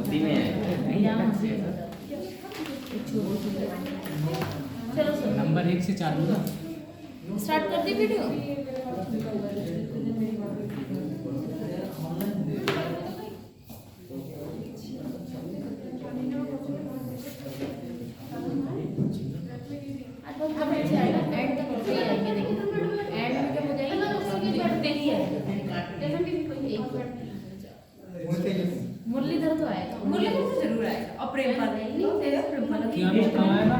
उसी में चलो सर नंबर 1 से चालू ना स्टार्ट कर दी वीडियो। अब ऐसे आएगा एंड तक ऐसे ही आएंगे। देखिए एंड में जब हो जाएगी बढ़ते ही आएगा। जैसे भी कोई एक मुरलीधर तो आएगा, मुरलीधर तो जरूर आएगा। और प्रेमपाल नहीं तेरा प्रेमपाल क्या भी कहाँ आएगा?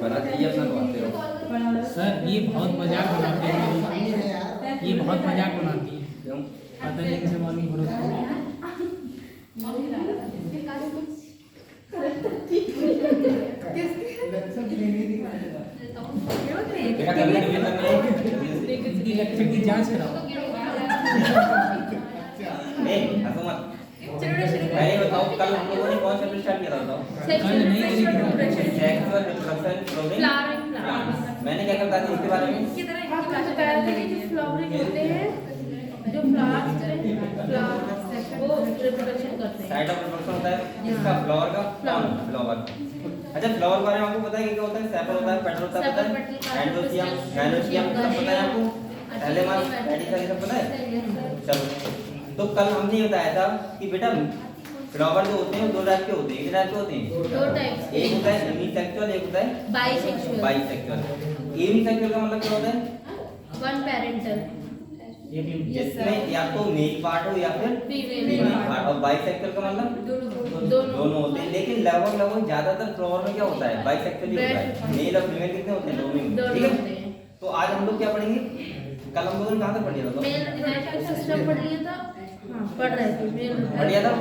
बना दिया अपना बातें हो। सर ये बहुत मजाक बनाते हैं, ये बहुत मजाक बनाती है। क्यों? पता नहीं इनसे मालूम भरोसा बेटा कभी कभी तक इलेक्ट्रिक की जांच कराओ। हंसो मत। पहले बताओ कल हम लोगों ने कौन सा चैप्टर स्टार्ट किया था बताओ। कल नहीं सेक्सुअल रिप्रोडक्शन प्रोग्राम। मैंने क्या करता था इसके बारे में? इसकी तरह आपको बताया था कि जो फ्लावरिंग होते हैं, जो फ्लावर्स वो रिप्रोडक्शन करते हैं। साइड ऑफ रिप्रोडक्शन होता है इसका फ्लावर का फ्लावर। अच्छा फ्लावर बारे में आपको पता है कि क्या होता है? सेपल होता है, पेटल होता है, एंडोसियम, गाइनोसियम सब पता है आपको? पहले मास रेडिकल सब पता है? चलो तो कल हमने बताया था कि बेटा फ्लावर जो होते हैं दो टाइप के होते हैं। कितने टाइप के होते हैं? दो टाइप। एक होता है यूनिसेक्सुअल, एक होता है बाइसेक्सुअल। बाइसेक्सुअल। यूनिसेक्सुअल का मतलब क्या होता है? वन पेरेंटल, जिसमें या तो मेल पार्ट हो या फिर फीमेल पार्ट। और बाइसेक्सुअल का मतलब दोनों होते हैं। लेकिन लगभग ज्यादातर फ्लावर में क्या होता है? बाइसेक्सुअल ही होता है। मेल और फीमेल कितने होते हैं? दोनों। ठीक है तो आज हम लोग क्या पढ़ेंगे? कल हम लोगों ने कहां तक पढ़ लिया था? मेल रिप्रोडक्टिव सिस्टम पढ़ लिया था। हां पढ़ रहे थे मेल पढ़ लिया था।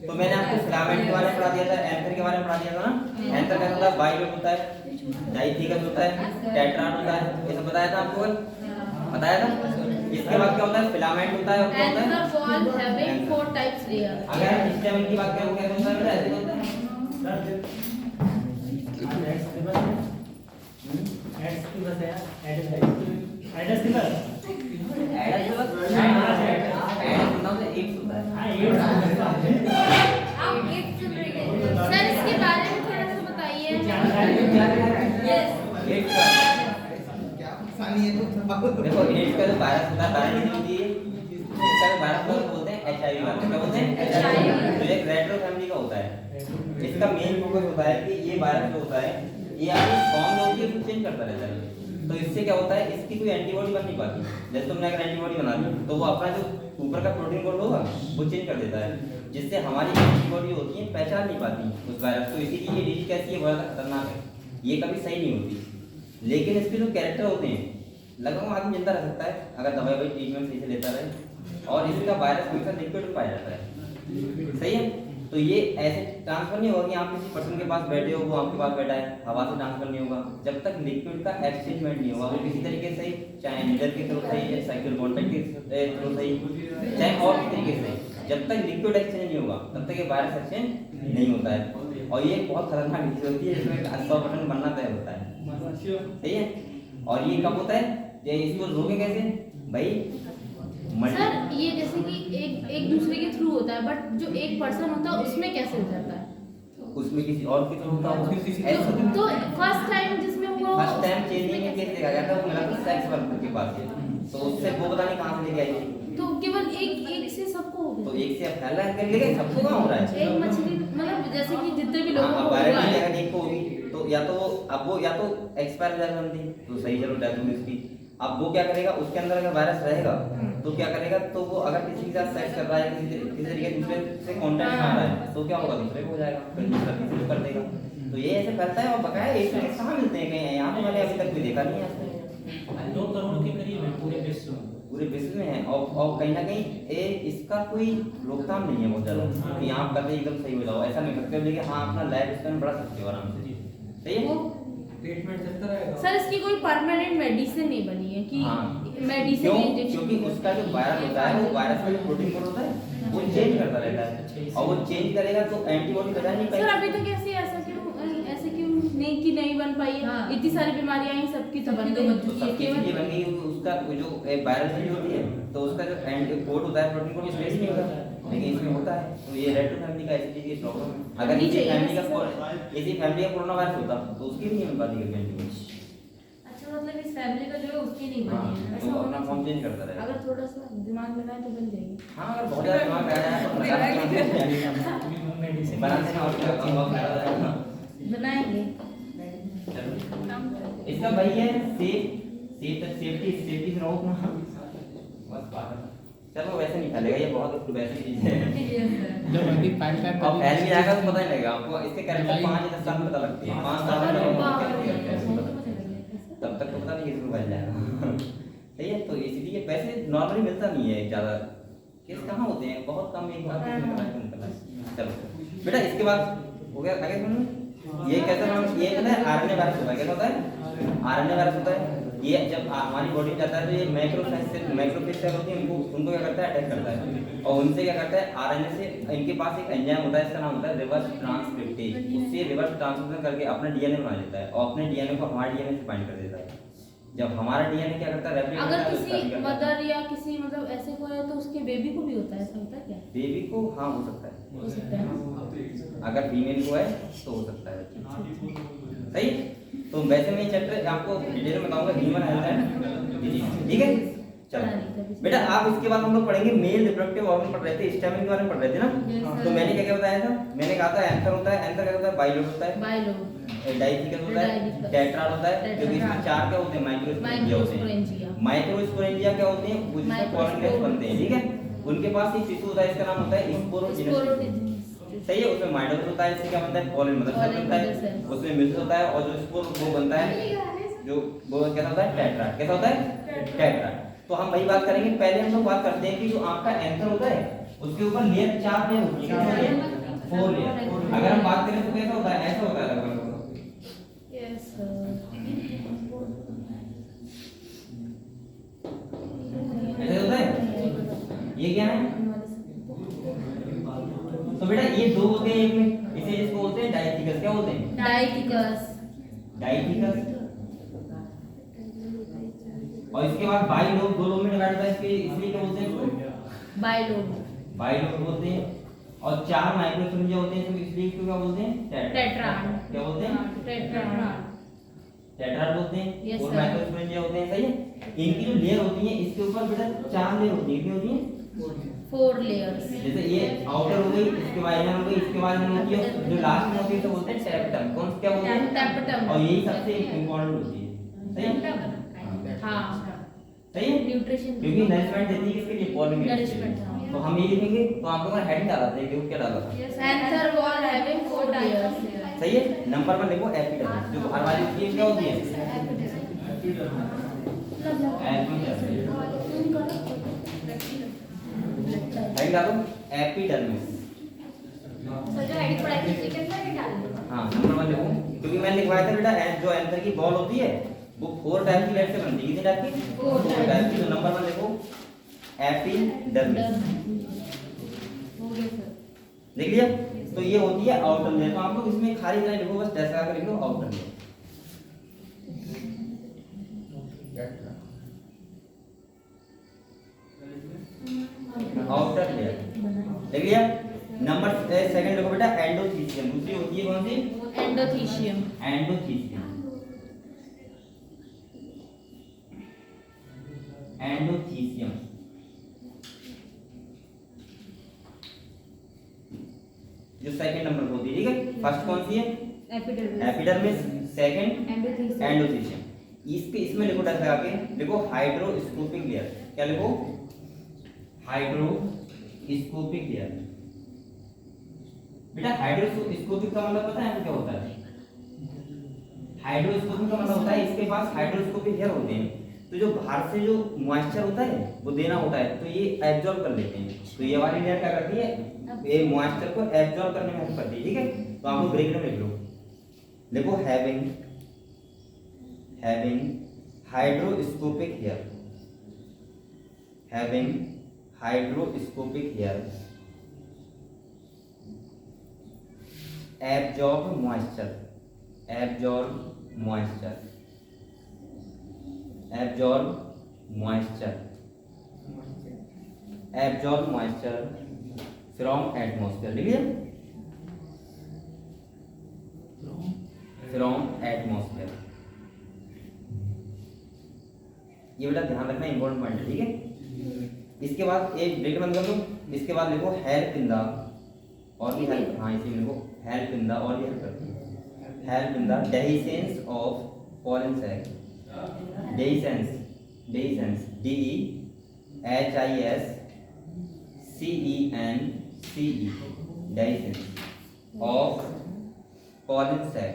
तो मैंने आपको फिलामेंट के बारे में पढ़ा दिया था, एंथर के बारे में पढ़ा दिया था ना। एंथर का मतलब बाइलेट होता है, डाइथिकस होता है, टेट्राड होता है, ये सब बताया था आपको कल? बताया था। इसके बाद क्या होता है? फिलामेंट होता है और क्या होता है? Anther wall having 4 types layer. अगर हम स्टेम की बात करें क्या होता है? ऐसे होता है सर इसके बारे में थोड़ा सा बताइए। देखो एड्स का जो वायरस होता है वायरस नहीं होती है। इसका जो वायरस को बोलते हैं एचआईवी वायरस। क्या बोलते हैं? एचआईवी। तो एक रेट्रो फैमिली का होता है। इसका मेन फोकस होता है कि ये वायरस जो होता है ये आपकी फॉर्म जो होती है उसको चेंज करता रहता है। तो इससे क्या होता है? इसकी कोई एंटीबॉडी बन नहीं पाती। जैसे तुमने अगर एंटीबॉडी बना दी तो वो अपना जो ऊपर का प्रोटीन कोड होगा वो चेंज कर देता है, जिससे हमारी एंटीबॉडी होती है पहचान नहीं पाती उस वायरस को। इसीलिए ये डिजीज कैसी है? बहुत खतरनाक है, ये कभी सही नहीं होती। लेकिन इसके जो कैरेक्टर होते हैं लगभग आदमी जिंदा रह सकता है अगर दवाई ट्रीटमेंट सही से लेता रहे। और इसका वायरस हमेशा लिक्विड में पाया जाता है। सही है। तो ये ऐसे ट्रांसफर नहीं होगा कि आप किसी पर्सन के पास बैठे हो वो आपके पास बैठा है, हवा से ट्रांसफर नहीं होगा जब तक लिक्विड का एक्सचेंजमेंट नहीं होगा। वो किसी तरीके से चाहे नीडल के थ्रू सही है, साइकिल कॉन्टैक्ट के थ्रू सही, चाहे और किसी तरीके से, जब तक लिक्विड एक्सचेंज नहीं होगा तब तक ये वायरस एक्सचेंज नहीं होता है। और ये बहुत खतरनाक डिजीज होती है, इसमें 100% बनना तय होता है। सही है। और ये कब होता है? ये इसको रोके कैसे भाई? सर ये जैसे कि एक दूसरे के थ्रू होता है, बट जो एक पर्सन होता है उसमें कैसे हो जाता है? उसमें किसी और के थ्रू होता होगा। तो फर्स्ट टाइम जिसमें वो फर्स्ट टाइम चेंजिंग में केस देखा गया था वो मेरा तो सेक्स वर्कर के पास है। तो उससे वो पता नहीं कहां से लेके आई थी। तो केवल एक से सबको हो तो गया। एक से फैला है लेकिन सबको कहां हो रहा है? एक मछली मतलब जैसे कि जितने भी लोगों हां को वायरल हुआ की है जगह एक को होगी तो या तो अब वो या तो एक्सपायर हो जाएगा बंदी तो सही चलो डेथ होगी उसकी। अब वो क्या करेगा? उसके अंदर अगर वायरस रहेगा तो क्या करेगा? तो वो अगर किसी के साथ सेक्स कर रहा है, किसी तरीके दूसरे से कांटेक्ट में आ रहा है तो क्या होगा? दूसरे को हो जाएगा, फिर दूसरा किसी को कर देगा। तो ये ऐसे फैलता है। और बकाया इसमें कहां मिलते हैं? कहीं यहाँ पे मैंने अभी तक भी देखा नहीं है। 2 करोड़ के करीब है पूरे विश्व में। पूरे विश्व में है। और कहीं ना कहीं इसका कोई रोकथाम नहीं है बहुत ज्यादा कि आप करते एकदम सही हो जाओ, ऐसा नहीं करते। लेकिन हाँ अपना लाइफ स्पैन बढ़ा सकते हो आराम से। सही है। ट्रीटमेंट चलता रहेगा। सर इसकी कोई परमानेंट मेडिसिन नहीं बनी है कि मेडिसिन क्यों? इंजेक्शन। क्योंकि उसका जो वायरस होता है वो वायरस का जो प्रोटीन कोड होता है वो चेंज करता रहता है। और वो चेंज करेगा तो एंटीबॉडी बचा नहीं सर पाएगी। अभी तक ऐसे ऐसा क्यों नहीं नहीं कि नहीं बन पाई है, हाँ। इतनी सारी बीमारियां आई सबकी तो बन सबकी तो बन गई। तो सबके केवल- लिए बन गई, उसका जो वायरल चीज होती है तो उसका जो एंड कोड होता है प्रोटीन कोड स्पेस नहीं होता, लेकिन इसमें होता है। तो ये रेट्रो फैमिली का ऐसी चीज की प्रॉब्लम है। अगर नहीं इसी चाहिए फैमिली वैसे का कोरोना वायरस होता तो उसकी भी नहीं बन पाती एंटीबॉडी। अच्छा मतलब इस फैमिली का जो है उसकी नहीं हाँ, बनी है। तो अपना फॉर्म चेंज करता रहेगा। अगर थोड़ा सा दिमाग लगाए तो बन जाएगी। हाँ, अगर बहुत ज्यादा दिमाग लगा रहा है तो लगा के मेडिसिन बना देना और क्या काम वाम करा देना। बनाएंगे। इसका भाई है सेफ्टी से रहो अपना। बस बात। चलो वैसे नहीं फैलेगा, ये बहुत वैसी चीज है। जब अधिक फाइल का अब फैल भी जाएगा तो पता नहीं लगेगा आपको। इसके कैरेक्टर 5 या 10 साल में पता लगती है। 5 साल में तब तक तो पता नहीं किसको फैल जाएगा। सही है, तो इसलिए पैसे नॉर्मली मिलता नहीं है ज्यादा। केस कहाँ होते हैं, बहुत कम, एक बार निकला है। चलो बेटा, इसके बाद हो गया आगे सुनो। ये कैसा नाम, ये पता है आरएनए वायरस होता है। कैसा होता है? आरएनए वायरस होता है। ये जब हमारी बॉडी में जाता है तो ये मैक्रोफेज सेल होती है, उनको क्या करता है, अटैक करता है। और उनसे क्या करता है, आरएनए से इनके पास एक एंजाइम होता है, इसका नाम होता है रिवर्स ट्रांसक्रिप्टेज। उससे रिवर्स ट्रांसक्रिप्शन करके अपना डीएनए बना लेता है और अपने डीएनए को हमारे डीएनए से बाइंड कर देता है। जब हमारा डीएनए क्या करता है, रेप्लिकेट अगर करता है, किसी उसका भी करता है। मदर या किसी मतलब ऐसे को है तो उसके बेबी को भी होता है, ऐसा होता है क्या? बेबी को हाँ हो सकता है, हो सकता है ना? अगर फीमेल को है तो हो सकता है। सही। तो वैसे मैं चैप्टर आपको डिटेल में बताऊंगा ह्यूमन हेल्थ एंड डिजीज, ठीक है। चलो बेटा, आप इसके बाद हम लोग पढ़ेंगे मेल रिप्रोडक्टिव ऑर्गन पढ़ रहे थे, स्टैमिन के बारे में पढ़ रहे थे ना। तो मैंने क्या क्या बताया था, मैंने कहा था एंथर होता है, एंथर क्या होता है, बाइलोड होता है, बाइलोड, डाइथिकस होता है, टेट्राड होता है, क्योंकि इसमें 4 क्या होते हैं, माइक्रोस्पोरेंजिया होते हैं। माइक्रोस्पोरेंजिया। माइक्रोस्पोरेंजिया क्या होते हैं, वो जिसमें पॉलन ग्लैंड्स बनते हैं, ठीक है। उनके पास एक टिश्यू होता है, इसका नाम होता है स्पोरोजिनस। सही है, उसमें माइटोसिस होता है, इससे क्या बनता है, पॉलन मदर सेल बनता है, उसमें मिल्क होता है, और जो स्पोर वो बनता है, जो वो कैसा होता है, टेट्राड। कैसा होता है, टेट्राड। तो हम वही बात करेंगे। पहले हम लोग बात करते हैं कि जो आपका एंथर होता है उसके ऊपर लेयर 4 लेयर होती है, 4 लेयर। अगर हम बात करें तो कैसा होता है, ऐसा होता है लगभग। यस ऐसा होता है। ये क्या है, तो बेटा ये दो होते हैं एक में, इसे इसको बोलते हैं डाइथिकस। क्या बोलते हैं, डाइथिकस। डाइथिकस। और इसके बाद बाइलोब, दो लोब में डिवाइड होता है, इसके इसलिए क्या बोलते हैं इसको, बाइलोब। बाइलोब बोलते हैं। और 4 माइक्रोस्पोरेंजिया होते हैं, तो इसलिए इसको क्या बोलते हैं, टेट्राड। क्या बोलते हैं, टेट्राड। टेट्राड बोलते हैं। Yes, और sir. माइक्रोस्पोरेंजिया होते हैं। सही है। इनकी जो लेयर होती है, इसके ऊपर बेटा 4 लेयर होती है। कितनी होती है, 4 लेयर्स। जैसे ये आउटर हो गई, इसके बाद इनर हो गई, इसके बाद इनर होती है, जो लास्ट में होती है तो बोलते हैं टैप्टम। कौन क्या बोलते हैं, टैप्टम। और यही सबसे इंपॉर्टेंट होती है। सही है, हाँ, सही है, न्यूट्रिशन। क्योंकि नरिशमेंट देती है किसके लिए, पॉलिन Nourishment, हाँ। तो हम ये लिखेंगे। तो आप लोगों ने हेडिंग डाला था, ये क्या डाला था, एंथर वॉल हैविंग 4 लेयर्स। सही है। नंबर 1 लिखो एपिडर्मिस, जो बाहर वाली होती है क्या होती है, हेडिंग डालो एपिडर्मिस। हाँ, नंबर 1 लिखो, क्योंकि मैंने लिखवाया था बेटा जो एंथर की बॉल होती है वो 4 टाइप की लेयर से बनती है। कितने टाइप की, 4 टाइप की। तो नंबर 1 लिखो एपिडर्मिस। देख लिया। तो ये होती है आउटर लेयर। तो आप लोग इसमें खाली तरह लिखो, बस ऐसा करके लिखो आउटर लेयर। आउटर लेयर देख लिया। नंबर 2 लिखो बेटा एंडोथीसियम। दूसरी होती है कौन सी, एंडोथीशियम। एंडोथीसियम। एंडोथीसियम जो सेकंड नंबर पर होती है, ठीक है। फर्स्ट कौन सी है, एपिडर्मिस, सेकंड एंडोथीसियम। इसके इसमें लिखो डट लगा के, लिखो हाइड्रोस्कोपिक लेयर। क्या लिखो, हाइड्रोस्कोपिक लेयर। बेटा हाइड्रोस्कोपिक का मतलब पता है आपको क्या होता है, हाइड्रोस्कोपिक का मतलब होता है इसके पास हाइड्रोस्कोपिक लेयर होते हैं। तो जो बाहर से जो मॉइस्चर होता है वो देना होता है, तो ये एब्जॉर्ब कर लेते हैं। तो ये वाली लेयर क्या करती है, ये मॉइस्चर को एब्जॉर्ब करने में हेल्प करती है, ठीक है। तो आप लोग ब्रेक में लिख लो, देखो having hydroscopic layer, having hydroscopic layer absorb absorb moisture, absorb moisture, absorb moisture from atmosphere, लिख लिया, फ्रॉम एटमॉस्फेयर। ये बेटा ध्यान रखना, इंपॉर्टेंट पॉइंट है, ठीक है। इसके बाद एक ब्रेक बंद कर लो, इसके बाद लिखो हेल्प इन द, और भी हेल्प, हाँ इसी में लिखो हेल्प इन द, और भी हेल्प करती है, help in the dehiscence of pollen sac, dehiscence, dehiscence, DEHISCENCE, dehiscence of pollen sac,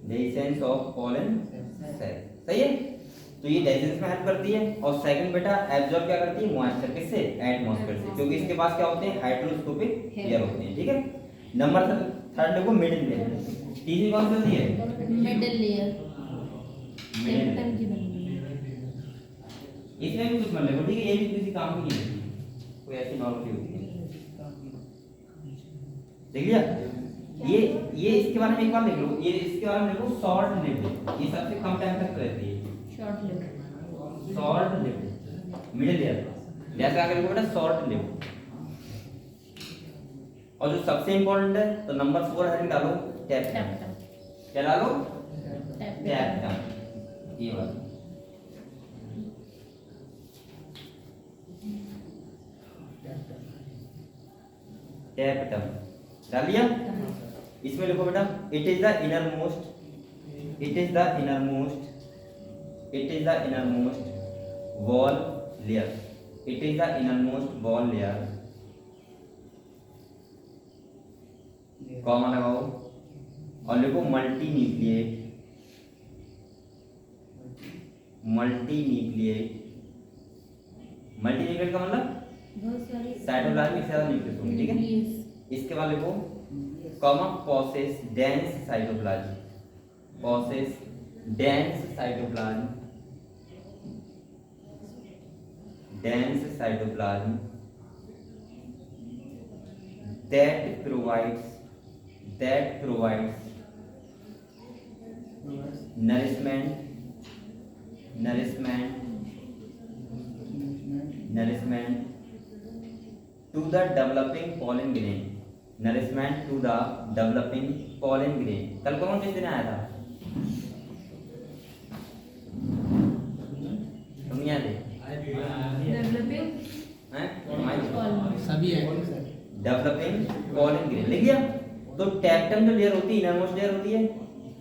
dehiscence of pollen sac, सही है। तो ये डेहिसेंस में हेल्प करती है, और सेकंड बेटा एब्जॉर्ब क्या करती है, मॉइस्चर, किससे, एटमॉस्फेयर से, क्योंकि इसके पास क्या होते हैं, हाइड्रोस्कोपिक एयर होते हैं, ठीक है। नंबर थर्ड देखो मिडिल लेयर, तीसरी कौन सी होती है, मिडिल लेयर, मिडिल, टैप्टम की बनी है। इसमें भी कुछ मत लिखो, ठीक है, ये भी किसी काम की नहीं है, कोई ऐसी नॉर्मल होती है, देख लिया। ये इसके बारे में एक बार लिख लो, ये इसके बारे में लिखो शॉर्ट लिप्ड, ये सबसे कम टाइम तक रहती है, short lipped, short lipped, middle layer, जैसे आगे लिखो बेटा शॉर्ट लिप्ड। और जो सबसे इंपॉर्टेंट है, तो नंबर 4 हेडिंग डालो टैप्टम, टैप्टम, क्या डालो, टैप्टम, टैप्टम, ये वाला, टैप्टम डाल लिया। इसमें लिखो बेटा it is the inner most, it is the inner most, it is the inner most wall layer, it is the inner most wall layer, comma लगाओ और लिखो multi nucleate, multi nucleate, multi nucleate का मतलब बहुत सारी cytoplasm से ज्यादा nucleus होंगे, ठीक है। इसके बाद लिखो comma possesses dense cytoplasm, possesses dense cytoplasm, dense cytoplasm that provides nourishment to the developing pollen grain, nourishment to the developing pollen grain। कल कौन किस दिन आया था, तुम याद है, डेवलपिंग हैं, सभी है, डेवलपिंग पॉलन ग्रेन, लिख लिया। तो टैप्टम जो लेयर होती है, इनरमोस्ट लेयर होती है,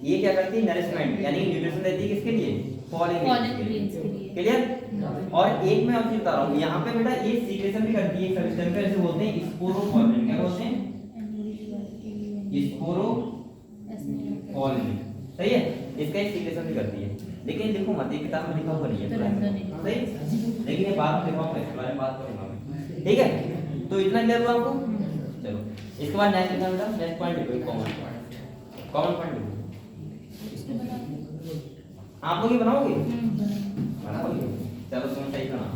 ये क्या करती है, नरिशमेंट यानी न्यूट्रिशन देती है, किसके लिए, पॉलन ग्रेन्स के लिए, क्लियर। और एक मैं और चीज बता रहा हूँ, यहाँ पे बेटा ये सीक्रेशन भी करती है, सब्सटेंस को ऐसे बोलते हैं स्पोरोपॉलन, क्या बोलते हैं, स्पोरोपॉलन, सही है, इसका एक सीक्रेशन भी करती है, लेकिन देखो मत ये किताब में लिखा हुआ नहीं है, सही, लेकिन ये बात में लिखा इसके बारे में बात करूंगा मैं, ठीक है। तो इतना क्लियर हुआ आपको, चलो इसके बाद नेक्स्ट लिखना बेटा, नेक्स्ट पॉइंट लिखो, कॉमन पॉइंट लिखो, आप लोग ही बनाओगे, बनाओगे, चलो तुम सही बना,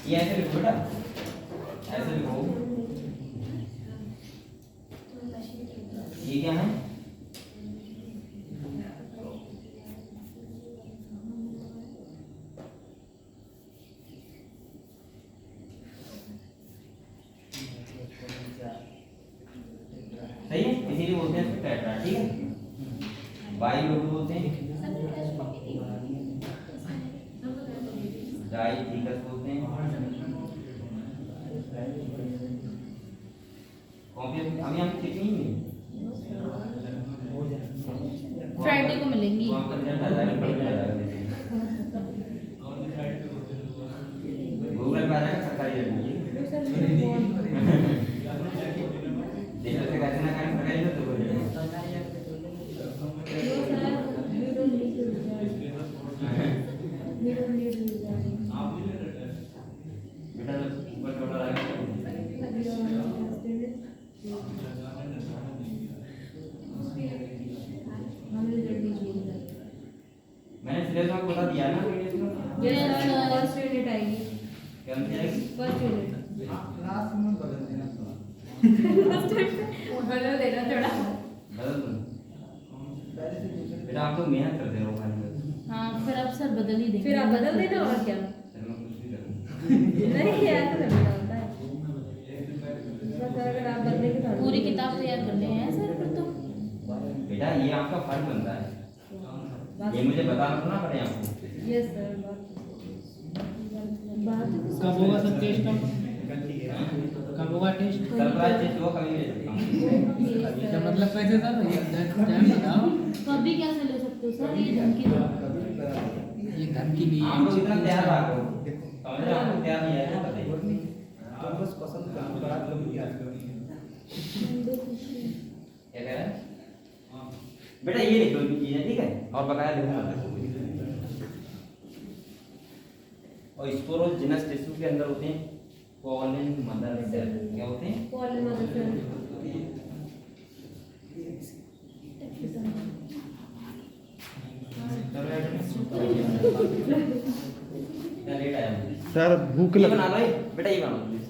ये ऐसे लिखो बेटा, ऐसे लिखो, ये क्या है, सही है, इसीलिए बोलते हैं इसको टेट्रा, ठीक है। बाई लोग बोलते हैं, डाइथिकस बोलते हैं, कॉपी अभी हम कितनी नहीं फ्राइडे को मिलेंगी, गूगल पर आएगा सरकारी जरूरी देखो से कैसे ना काम सरकारी तो बेटा लास्ट में बदल देना थोड़ा। बदल देना थोड़ा। बदल दूँ बेटा, आप तो मेहनत करते रहो खाने में। हाँ फिर अब सर बदल ही देंगे। फिर आप बदल देना और क्या। चल मैं कुछ भी करूँ। नहीं यार तो नहीं होता है। बस अगर आप बदलेंगे तो पूरी किताब तैयार कर ले हैं सर फिर तो। बेटा ये आपका फर्ज बनता है, ये मुझे बताना थोड़ा पड़े आपको। यस सर बात कब होगा सर टेस्ट? कब होगा टेस्ट? सरप्राइज टेस्ट हुआ कभी ले सकता हूँ। इसका मतलब कैसे सर? ये टाइम बताओ। कभी कैसे ले सकते हो सर, ये धमकी दो। ये धमकी नहीं आप लोग इतना तैयार रखो, समझ रहे हो? आपको तैयार नहीं है तो बताइए। बस पसंद करो, बात कभी याद करो। क्या कह रहा है बेटा? ये लिख लो इतनी चीजें, ठीक है? और बकाया लिखो मत। और स्पोरो जिनस टिश्यू के अंदर होते हैं पोलन मदर सेल। क्या होते हैं? Pollen mother cell. क्या लेट आया मुझे? सर भूख ये लग बना लो, ये बेटा ये बना लो प्लीज।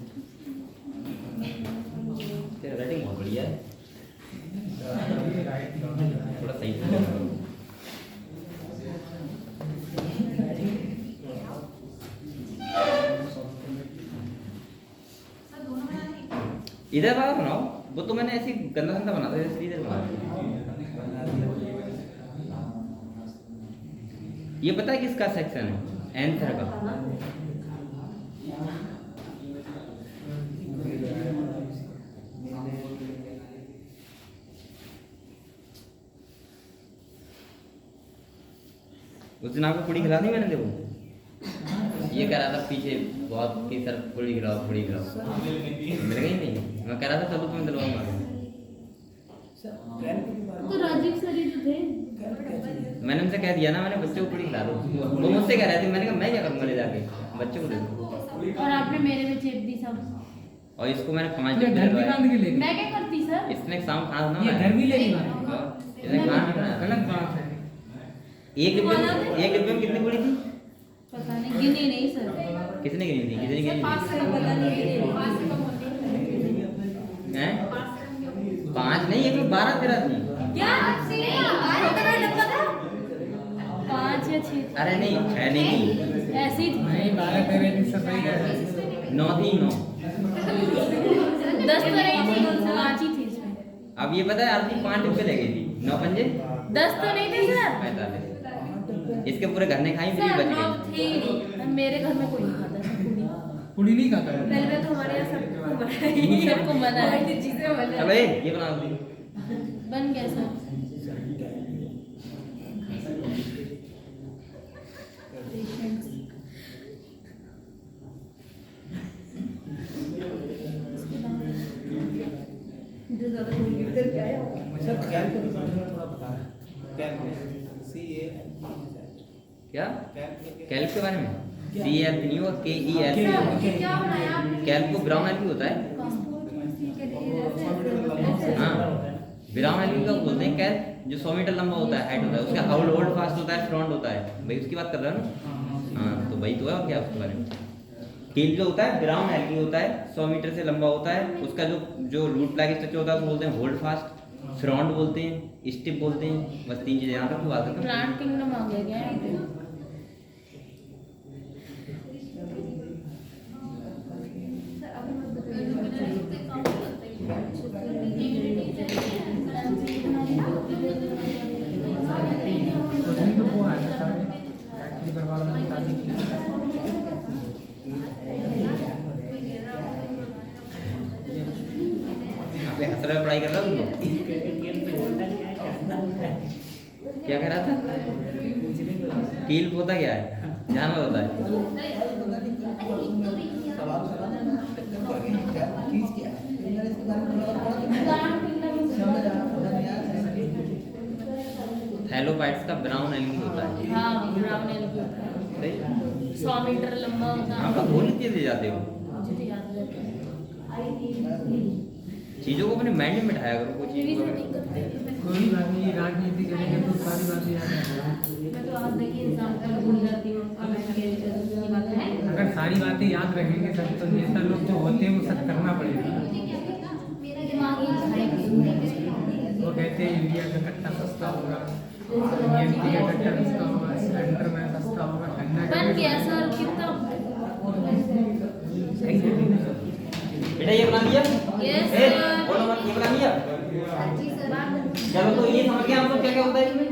तेरा राइटिंग बहुत बढ़िया है, थोड़ा सही से करो। इधर वाला बनाओ, वो तो मैंने ऐसे गंदा गंदा बना था, जैसे इधर बना। ये पता है किसका सेक्शन है? एंथर का। उस दिन आपको पूड़ी खिला दी मैंने, देखो ये कह रहा था पीछे बहुत कि सर पूड़ी खिलाओ पूड़ी खिलाओ, मिल गई नहीं। मैं कह रहा था चलो तुम्हें दिलवाऊंगा। तो राजीव सर ही तो थे। मैंने उनसे कह दिया ना, मैंने बच्चों को पूड़ी खिला दो। वो मुझसे कह रहे थे, मैंने कहा मैं क्या करूंगा ले जाके, बच्चों को दे दो। और आपने मेरे में चेप दी सब। और इसको मैंने 5 ये दिन घर भी बांध के ले गई। मैं क्या करती सर? इसने शाम खाना ना ये घर भी ले गई। इसने खाना गलत बात है। एक डिब्बे में कितनी पूड़ी थी? पता नहीं, गिनी नहीं सर। किसने गिनी थी? किसने गिनी थी? पता नहीं हैं? 5 नहीं, एक 12-13 थी। क्या पाँच या छः। अरे नहीं 6 नहीं थी, ऐसी थी। नहीं 12-13 दिन से सही है। 9 थी 9। 10 तो नहीं थी, 5 ही थी इसमें। अब ये पता है आरती 5 डिब्बे ले गई थी, 9 पंजे 10 तो नहीं थी सर। 45। इसके पूरे घर ने खाई, फिर सर बच 9 गई। थी नहीं। मेरे घर में कोई नहीं खाता था पूरी। पूरी नहीं खाता। पहले तो हमारे यहाँ सबको मना है। सबको मना है। बहुत सी चीजें मना चलो है। ये बना दी। बन गया सर। जो ज्यादा घूम फिर करके आया हो। सर कैल के बारे में थोड़ा बता रहे कैल CAL क्या कैल कैल्प के बारे में? CALP नहीं होगा, KELP। क्या बनाया आपने? कैल्प को ब्राउन एल्गी होता है। हाँ, ब्राउन एल्गी का बोलते हैं कैल्प, जो 100 मीटर लंबा होता है, हाइट होता है। उसका होल्ड फास्ट होता है, फ्रंट होता है। भाई उसकी बात कर रहा है ना? हाँ, तो वही तो है। और क्या उसके बारे में? केल जो होता है ब्राउन एल्गी होता है, 100 मीटर से लंबा होता है। उसका जो रूट प्लैग स्ट्रक्चर होता है उसको बोलते हैं होल्ड फास्ट, फ्रंट बोलते हैं, स्टिप बोलते हैं। बस 3 चीजें यहाँ तक तो बात है। प्लांट किंगडम आ गया क्या यहाँ पे? तो वो आया था फैक्ट्री बर्बाद में निकालने के लिए। यहाँ पे हंस रहा है, पढ़ाई कर रहा है तुम लोग? क्या कह रहा था? कील होता क्या है? जानवर होता है। थैलोपाइट्स का ब्राउन एल्गी होता है। हाँ ब्राउन एल्गी होता है। सही? 100 मीटर लंबा होता है। आप लोग भूल इतने दे जाते हो। मुझे तो याद रहता है। चीजों को अपने माइंड में बिठाया करो कुछ रिवीजन नहीं करते कोई बात नहीं, राजनीति करेंगे तो सारी बातें याद आएंगी। मैं तो आज देखिए एग्जाम्पल भूल जाती हूँ अब मैं ये बात है अगर सारी बातें याद रहेंगे सब तो नेता लोग जो होते हैं वो सब करना पड़ेगा। दिमाग ही खाएगी। वो कहते हैं यूरिया का कट्टा सस्ता होगा, DMT का कट्टा सस्ता होगा, सिलेंडर में सस्ता होगा, गन्ना का बन गया सर कितना सही है। बेटा ये बना लिया Yes, ए, sir. बोलो मत, ये बना लिया चलो तो ये समझ गए हम लोग क्या क्या होता है इसमें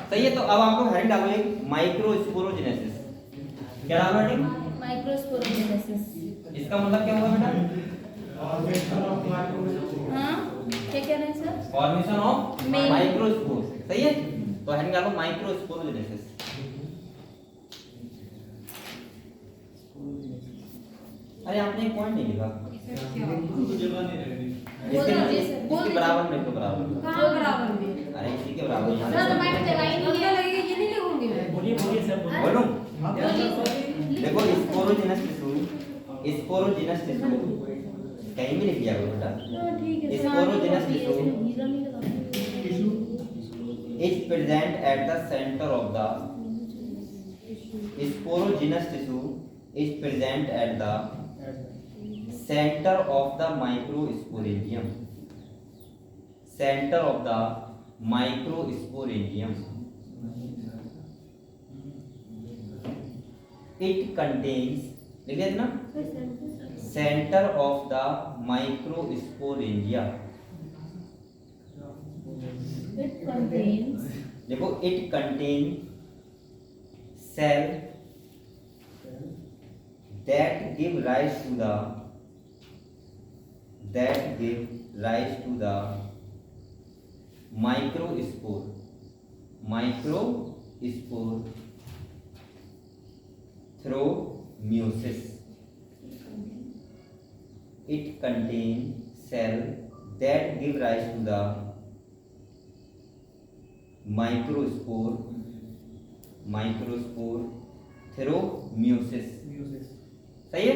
सही है। तो अब आपको हेडिंग डालो एक माइक्रोस्पोरोजेनेसिस। क्या डालो हेडिंग? माइक्रोस्पोरोजेनेसिस। इसका मतलब क्या होगा बेटा? हाँ क्या कह रहे हैं sir? Formation of Main. Microspore. सही है, तो हेडिंग डालो माइक्रोस्पोरोजेनेसिस। अरे आपने एक पॉइंट नहीं लिखा बोल दीजिए सर, बोल इसके दीजिए। बराबर में तो बराबर कहाँ बराबर में अरे इसी के बराबर यहाँ सर लिखो। मैं जगह ही नहीं है लगेगा ये नहीं लिखूंगी मैं बोलिए सर बोलूं? बोलिए। देखो स्पोरोजेनस टिश्यू कहीं भी लिख दिया करो बेटा। हाँ, ठीक है Sporogenous सर। tissue. हीरा नहीं लगा। is present at the center of the sporogenous tissue is present at the center of the microsporidium. Center of the microsporidium. It contains, लिख दिया ना? Center of the microsporangia. It contains देखो it contain cell that give rise to the microspore through meiosis. It contains cell that give rise to the microspore through meiosis. सही है?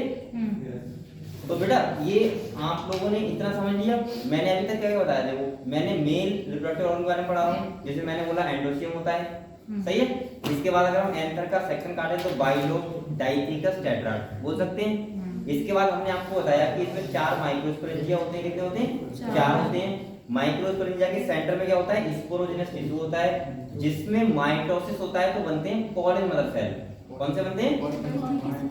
तो बेटा ये आप लोगों ने इतना समझ लिया। मैंने अभी तक क्या बताया? देखो मैंने मेल रिप्रोडक्टिव ऑर्गन के बारे में पढ़ा है, जैसे मैंने बोला एंडोसियम होता है। सही है। इसके बाद अगर हम एंथर का सेक्शन काटे तो बाइलोब डाइथिकस टेट्राड बोल सकते हैं। इसके बाद हमने आपको बताया कि इसमें 4 माइक्रोस्पोरेंजिया होते हैं। कितने होते हैं? 4 होते हैं। माइक्रोस्पोरेंजिया के सेंटर में क्या होता है? स्पोरोजेनस टिश्यू होता है, जिसमें माइटोसिस होता है तो बनते हैं कॉलन मदर सेल। कौन से बनते हैं?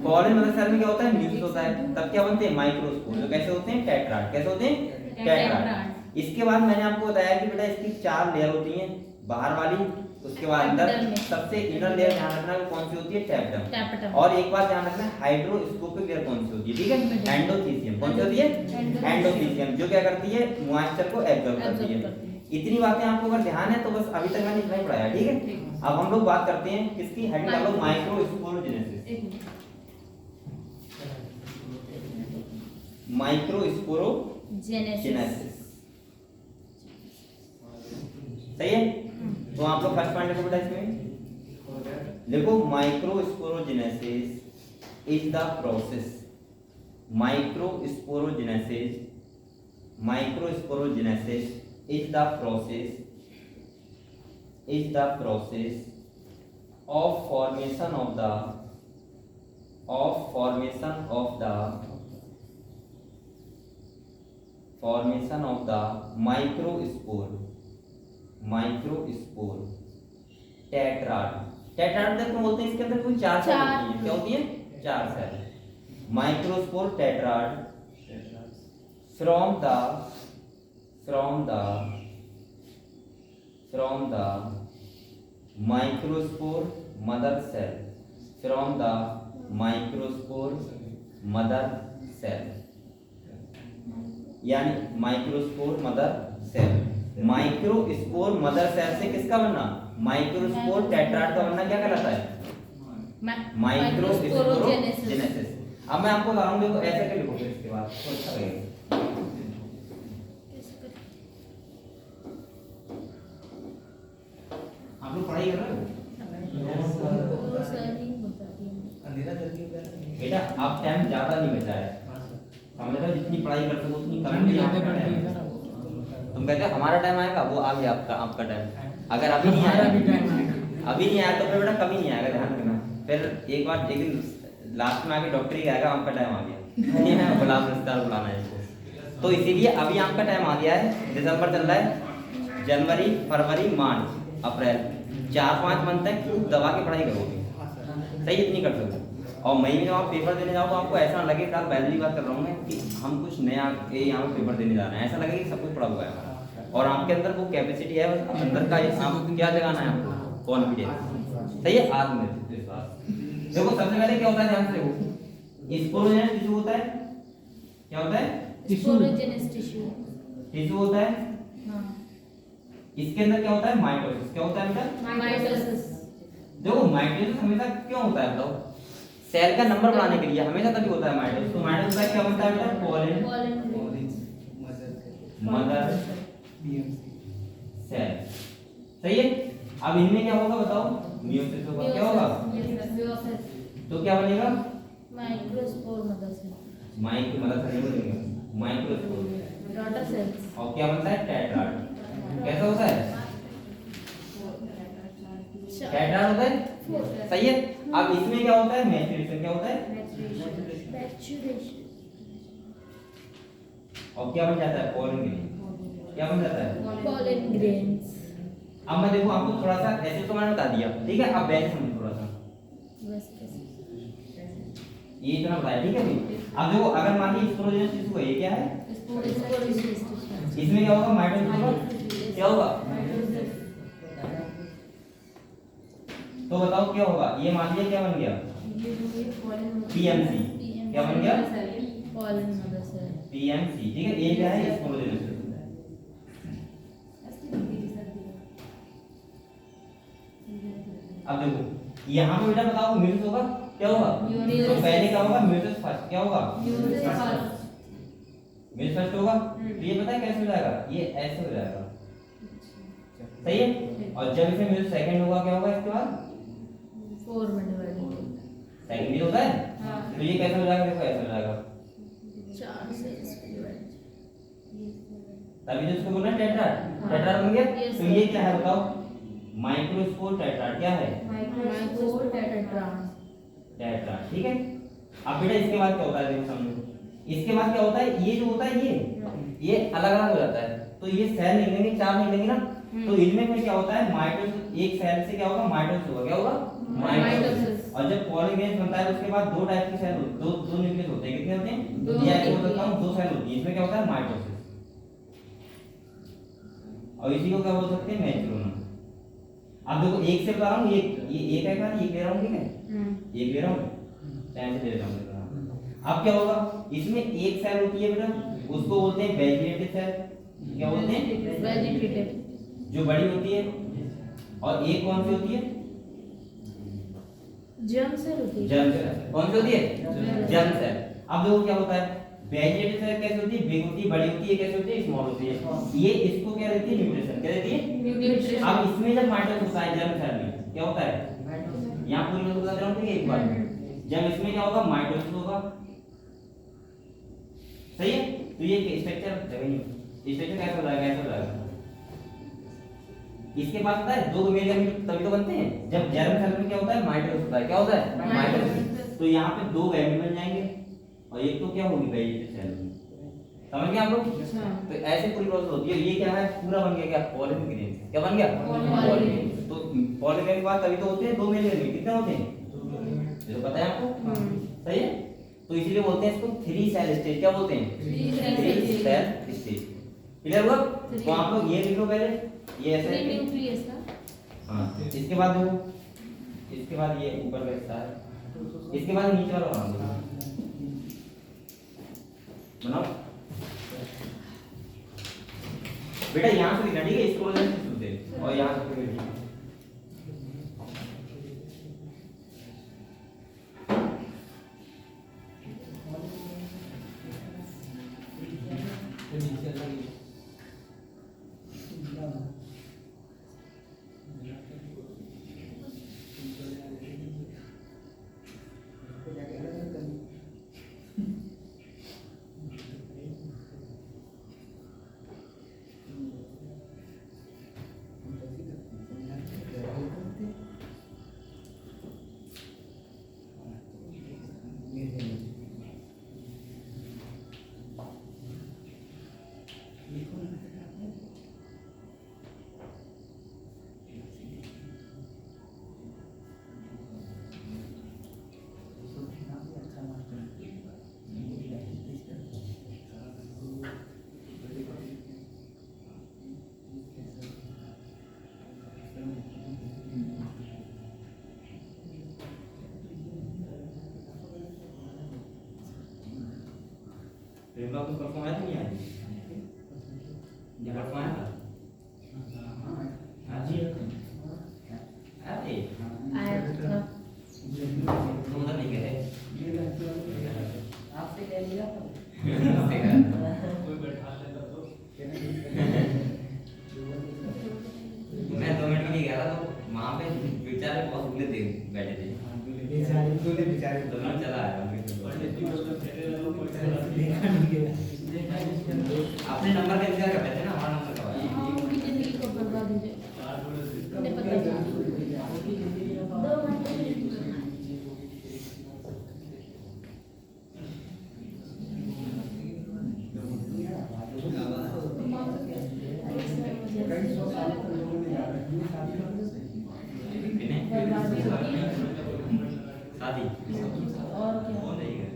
कॉलन मदर सेल में क्या होता है? म्यूसिस होता है, तब क्या बनते हैं? माइक्रोस्पोर। जो कैसे होते हैं? टेट्राड। कैसे होते हैं? टेट्राड। इसके बाद मैंने आपको बताया कि बेटा इसकी 4 लेयर होती हैं, बाहर वाली, उसके बाद अंदर सबसे इनर लेयर ध्यान रखना है कौन सी होती है? टैप्टम। और एक बात ध्यान रखना है हाइड्रोस्कोपिक लेयर कौन सी होती है? ठीक है, एंडोथीसियम। कौन सी होती है? एंडोथीसियम, जो क्या करती है? मॉइस्चर को एब्जॉर्ब करती है। इतनी बातें आपको अगर ध्यान है तो बस अभी तक मैंने इतना ही पढ़ाया। ठीक है, अब हम लोग बात करते हैं किसकी? हेडिंग डालो माइक्रोस्पोरोजेनेसिस। माइक्रोस्पोरोजेनेसिस। सही है। तो आप लोग फर्स्ट पॉइंट लिखो बेटा इसमें। देखो microsporogenesis is the process. Microsporogenesis is the process of formation of the microspore tetrad। Tetrad देखो बोलते हैं, इसके अंदर कोई 4 सेल होती हैं। क्या होती है? 4 cell. Microspore tetrad from the microspore mother cell, from the microspore mother cell, यानी microspore mother cell. Microspore mother cell से किसका बनना? माइक्रोस्पोर टेट्राड का बनना क्या कहलाता है? माइक्रोस्पोरोजेनेसिस। अब मैं आपको बताऊं, देखो ऐसे के लिखोगे इसके बाद तो अच्छा लगेगा। आप लोग पढ़ाई कर रहे हो? अंधेरा करके बेटा आप टाइम ज्यादा नहीं बचा है, समझ रहे हो? जितनी पढ़ाई कर सको उतनी कम ठंड नहीं ज्यादा आपका पड़ रही है time। सर। तुम कहते हो हमारा टाइम आएगा, वो आ गया आपका आपका टाइम। अगर अभी नहीं हमारा आया, भी टाइम आएगा। अभी नहीं आया तो फिर बेटा कभी नहीं आएगा, ध्यान रखना। फिर एक बार एक दिन लास्ट में आके डॉक्टर ही कहेगा आपका टाइम आ गया, नहीं है गुलाम रिश्तेदार बुलाना है इसको। तो इसीलिए अभी आपका टाइम आ गया है, दिसंबर चल रहा है, जनवरी फरवरी मार्च अप्रैल 4-5 मंथ तक खूब दबा के पढ़ाई करोगे, सही इतनी कर सकते। और मई में जब आप पेपर देने जाओ तो आपको ऐसा ना लगे, कल पहली बात कर रहा हूँ मैं, कि हम कुछ नया यहाँ पे पेपर देने जा रहे हैं, ऐसा लगे कि सब कुछ पढ़ा हुआ है हमारा, और आपके अंदर वो कैपेसिटी है, बस अंदर का आप क्या जगाना है आपको, कॉन्फिडेंस, सही है, आत्मविश्वास। देखो सबसे पहले क्या होता है, ध्यान से देखो, स्पोरोजेनस टिश्यू होता है, क्या होता है, Sporogenous tissue. टिश्यू होता है, हाँ. इसके अंदर क्या होता है, माइटोसिस, क्या होता है बेटा, Mitosis. देखो माइटोसिस हमेशा क्यों होता है बताओ, सेल का नंबर बढ़ाने के लिए हमेशा तभी होता है माइटोसिस। तो माइटोसिस का क्या बनता है बेटा, पोलन Pollen. मदर सेल, सही है। अब इनमें क्या होगा बताओ, मियोसिस होगा, क्या होगा, Meiosis. तो क्या बनेगा, Microspore mother cell. माइक्रो मतलब नहीं बनेगा, माइक्रोस्पोर, Daughter cells. और क्या बनता है, टेट्राड, कैसा होता है, टेट्राड होता है, सही है। अब इसमें क्या होता है, मैच्योरेशन, क्या होता है, Maturation. और क्या बन जाता है, पोलन ग्रेन, क्या बन जाता है। Pollen grains. अब मैं देखो आपको थोड़ा सा ऐसे तो मैंने बता दिया, ठीक है, अब बैठ समझो थोड़ा सा, ये इतना बताया, ठीक है भाई। अब देखो अगर मान लीजिए स्पोरोजेनस टिश्यू है, ये क्या है, इसमें क्या होगा, माइटोसिस होगा, क्या होगा, तो बताओ क्या होगा, ये मान लीजिए क्या बन गया, पीएमसी, क्या बन गया, Pollen mother cell. पीएमसी, ठीक है, ये क्या है, स्पोरोजेनस टिश्यू। अब देखो यहाँ पे बेटा बताओ म्यूसिस होगा, क्या होगा, तो पहले क्या होगा, म्यूसिस फर्स्ट, क्या होगा, म्यूसिस फर्स्ट होगा, तो ये पता है कैसे हो जाएगा, ये ऐसे हो जाएगा, सही है। और जब इसे म्यूसिस सेकंड होगा, क्या होगा इसके बाद, 4 में divided. सेकंड भी होता है, तो ये कैसे हो जाएगा, देखो ऐसे हो जाएगा, 4 cells divided. तभी तो इसको बोलना है टेट्राड, टेट्राड बन गया। Yes, तो sir. ये क्या है बताओ, माइक्रोस्पोर टेट्राड, क्या है, Microspore tetrad. टेट्राड, ठीक है। अब बेटा इसके बाद क्या होता है, देखो समझो, इसके बाद क्या होता है, ये जो होता है ये अलग अलग हो जाता है, तो ये सेल निकलेंगे, 4 निकलेंगे ना, तो इनमें फिर क्या होता है, माइटोसिस, एक सेल से क्या होगा, माइटोसिस होगा, क्या होगा, माइटोसिस। और जब पोलन ग्रेन बनता है तो उसके बाद दो टाइप की सेल दो न्यूक्लियस होते हैं, कितने होते दो हैं, या एक nucleus। बोलता हूं 2 सेल होती है, इसमें क्या होता है, माइटोसिस, और इसी को क्या बोल सकते हैं, मैच्यूरोनम। अब देखो एक से बता रहा हूं, ये एक है, ये ले रहा हूं, ठीक है, एक ले रहा हूं, टाइम से ले रहा हूं। अब क्या होगा, इसमें एक सेल होती है बेटा, उसको बोलते हैं वेजिटेटिव सेल, क्या बोलते हैं, Vegetative. जो बड़ी होती है, और एक कौन सी होती है, Germ cell होती है. जर्म सेल, कौन सी होती है, जर्म सेल। अब देखो क्या होता है, वेजिटेटिव सेल कैसे होती है, बिग होती है, बड़ी होती है, कैसे होती है, स्मॉल होती है, ये इसको क्या रहती है, न्यूट्रिशन, क्या रहती है। Nutrition. अब इसमें जब माइटोसिस होता है जर्म सेल में, क्या होता है, यहाँ पूरी बात बता रहा हूँ, ठीक है, एक बार जब इसमें क्या होगा, माइटोसिस होगा, सही है। तो ये स्ट्रक्चर जगह नहीं, स्ट्रक्चर कैसा हो जाएगा, ऐसा हो जाएगा। इसके पास होता है 2 मेल गैमेट तभी तो बनते हैं, जब जर्म सेल में क्या होता है, माइटोसिस होता है, क्या होता है, माइटोसिस। तो यहाँ पे 2 गैमेट बन जाएंगे, और एक तो क्या होगी, वेजिटेटिव सेल, समझ गए आप लोग। तो ऐसे पूरी प्रोसेस होती है। ये क्या है, पूरा बन गया, क्या, पोलन ग्रेन, क्या बन गया, Pollen grain। तो पोलन ग्रेन के बाद तभी तो होते हैं 2 मेल गैमेट, कितने होते हैं, ये तो पता है आपको, सही है। तो इसीलिए बोलते हैं इसको 3 सेल स्टेज, क्या बोलते हैं, 3 सेल स्टेज, क्लियर हुआ। तो आप लोग ये लिख लो पहले, ये ऐसे, Nucleus का. हाँ, इसके बाद देखो, इसके बाद ये ऊपर का हिस्सा है, इसके बाद नीचे वाला बनाओ, बनाओ बेटा, यहाँ से लिखना, ठीक है, इसको से और यहाँ से फिर लिखना। ब्लॉग में परफॉर्म आया नहीं आया? ये परफॉर्म आया था? हाँ जी। अरे आया था। तुम तो नहीं गए। आपसे कह लिया मैं 2 मिनट के लिए गया था तो वहाँ पे बेचारे बहुत दूल्हे थे बैठे थे। बेचारे 2 मिनट चला आया। अपने नंबर का इंतजार कर रहे थे ना, हमारा नंबर कब आया? हाँ, उनकी जिंदगी को बर्बाद हो जाए। उन्हें पता चला। 2 घंटे शादी और क्या? वो नहीं गए।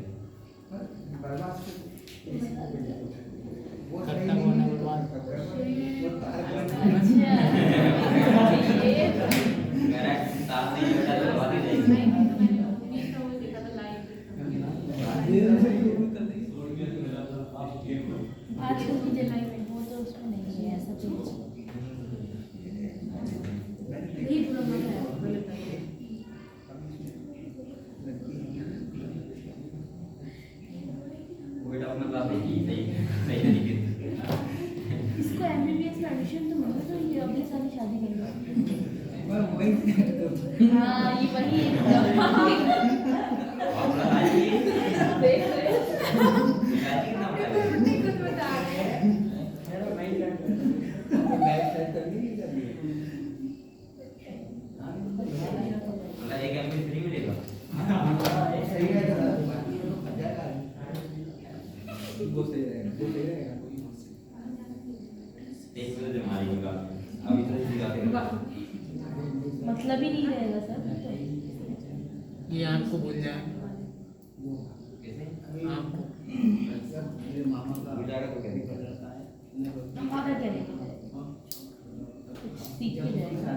खत्म होने के बाद मेरा साथ नहीं बेटा तो बात ही जाएगी। आजकल की जलाई में वो तो उसमें नहीं है ऐसा कुछ। यही पूरा मजा है गलत है। वो बेटा अपना बात देखी सही सही तरीके से। इसको एमबीबीएस में एडमिशन तो मिला तो ये अगले साल ही शादी करेगा। हाँ ये वही है। और बताइए देख रहे हो? शादी कितना बड़ा है? नहीं कुछ बता रहे हैं। मतलब एक एमपी फ्री मिलेगा। एक तो जो हमारी होगा अभी तो सीधा के मतलब ही नहीं रहेगा सर। ये आपको भूल जाए कैसे आपको भूल जाएगा तो कैसे आधा क्या लेके जाएगा? सीख के जाएगा।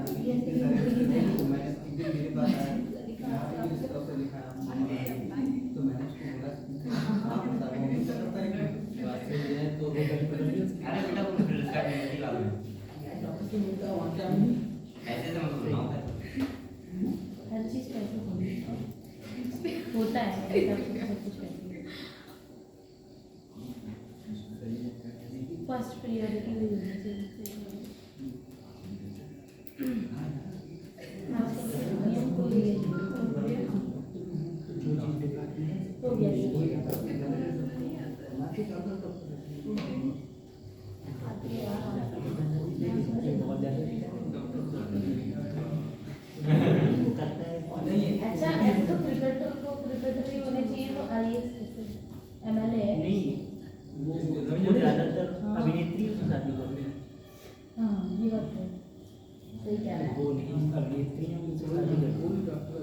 अरे बेटा वो फिर इसका नहीं लागू है ऐसे तो मतलब सुनाओ हर चीज पैसे से होता है सब कुछ पैसे। फर्स्ट प्रायोरिटी भी होनी चाहिए। नियम को लिए हो गया अच्छा ऐसे तो क्रिकेटर को क्रिकेटर ही होने चाहिए तो आईएएस एमएलए नहीं वो ज्यादातर अभिनेत्री से शादी करते हैं। हाँ ये बात है सही कह रहा है। वो नहीं अभिनेत्री हैं उनसे शादी करते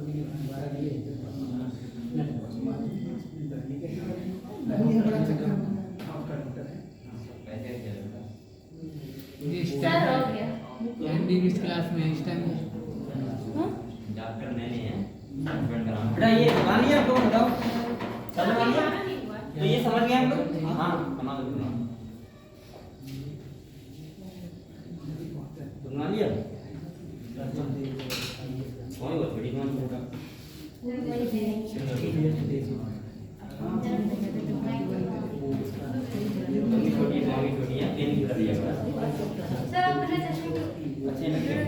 कैसे चलेगा ये सर हो गया। एमबीबीएस क्लास में इस टाइम हाँ डॉक्टर मैंने है हस्बैंड का नाम बेटा ये बना लिया आपको बताओ समझ में आ गया तो ये समझ गए हम लोग हाँ बना दो बना लिया कौन है वो छोटी कौन छोटा छोटी छोटी है पेन कर दिया सर आप मेरे चश्मे अच्छे लगते हैं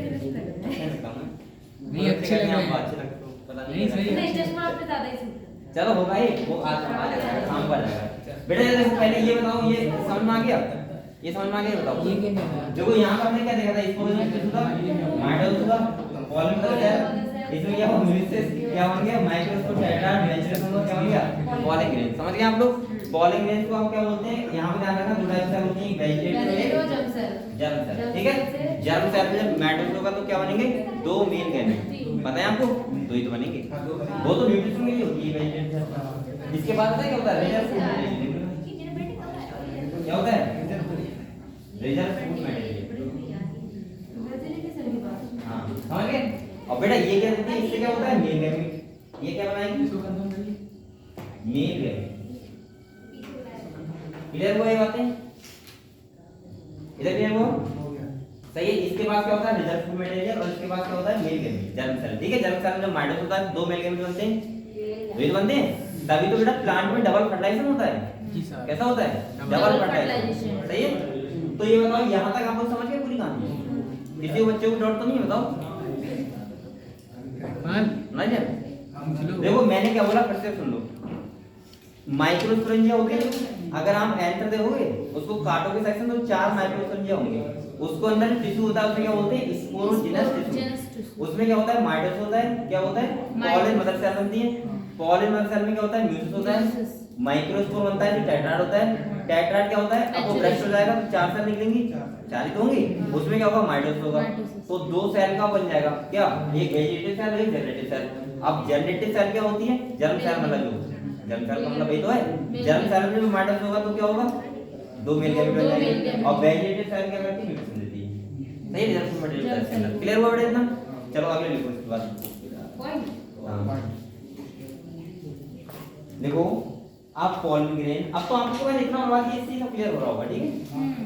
नहीं अच्छे लग रहे हैं अच्छे लगते हो पता नहीं सही नहीं चश्मा आप पे ज्यादा ही सूट चलो होगा ही वो आज आ जाएगा काम पर जाएगा बेटा जैसे पहले ये बताओ ये समझ में आ गया ये समझ में आ गया बताओ ये क्या कह रहा है देखो यहाँ पर हमने क्या देखा था इसको माइटल होगा कॉलम का क्या इसमें क्या होगा मिलिसेस क्या होंगे माइक्रोस्कोप टेट्रा डिमेंशन होगा क्या होगा बॉलिंग रेंज समझ गए आप लोग बॉलिंग रेंज को हम क्या बोलते हैं यहाँ पे ध्यान रखना दो टाइप से होती है वेजिटेटिव जर्म सेल ठीक है जर्म सेल में जब मैटर्स होगा तो क्या बनेंगे दो मेन गैमेट पता है आपको दो ही तो बनेंगे वो तो न्यूट्रिशन के लिए होती है वेजिटेटिव इसके बाद पता है क्या होता है रिजर्व फूड क्या होता है रिजर्व फूड मटेरियल हाँ समझ गए और बेटा ये क्या होती है इससे क्या होता है मेल गैमेट ये क्या बनाएंगे मेल गैमेट क्लियर पास क्या होता है रिजर्व मटेरियल और इसके पास क्या होता है मेल गैमेट जर्म सेल। ठीक है, जर्म सेल में जब माइटोसिस होता है दो मेल गैमेट बनते हैं, वही बनते हैं, तभी तो बेटा प्लांट में डबल फर्टिलाइजेशन होता है। जी सर। कैसा होता है डबल फर्टिलाइजेशन, सही है। तो ये बताओ यहाँ तक आप लोग समझ गए पूरी कहानी? किसी बच्चे को डाउट तो नहीं है? बताओ नहीं है। देखो मैंने क्या बोला फिर से सुन लो। माइक्रोस्पोरेंजिया होते हैं, अगर आप एंटर देखोगे उसको काटोगे सेक्शन तो 4 माइक्रोस्पोरेंजिया होंगे। उसको अंदर टिश्यू होता है, उसमें क्या बोलते हैं स्पोरोजिनस टिश्यू। उसमें क्या होता है माइटोसिस होता है, क्या होता है पॉलिन मदर सेल बनती है। पॉलिन मदर सेल में क्या होता है म्यूसिस होता है। माइक्रोस्पोर बनता है जो टेट्राड होता है। टेट्राड क्या होता है अब वो ब्रश हो जाएगा तो 4 सेल निकलेंगी, 4 ही तो होंगी। उसमें क्या होगा माइटोसिस होगा, तो 2 सेल का बन जाएगा क्या, एक वेजिटेटिव सेल और एक जनरेटिव सेल। अब जनरेटिव सेल क्या होती है जर्म सेल, मतलब जो जर्म सेल का मतलब ये तो है। जर्म सेल में जो माइटोसिस होगा तो क्या होगा 2 मेल गैमेट बन जाएंगे। और वेजिटेटिव सेल क्या करती है म्यूटेशन देती है, सही है। रिजर्व मटेरियल सेल के अंदर क्लियर हुआ बेटा इतना? चलो आगे लिखो इसके बाद। हां देखो आप पॉलन ग्रेन, अब तो आपको मैं लिखना होगा कि इस चीज का क्लियर हो रहा होगा, ठीक है,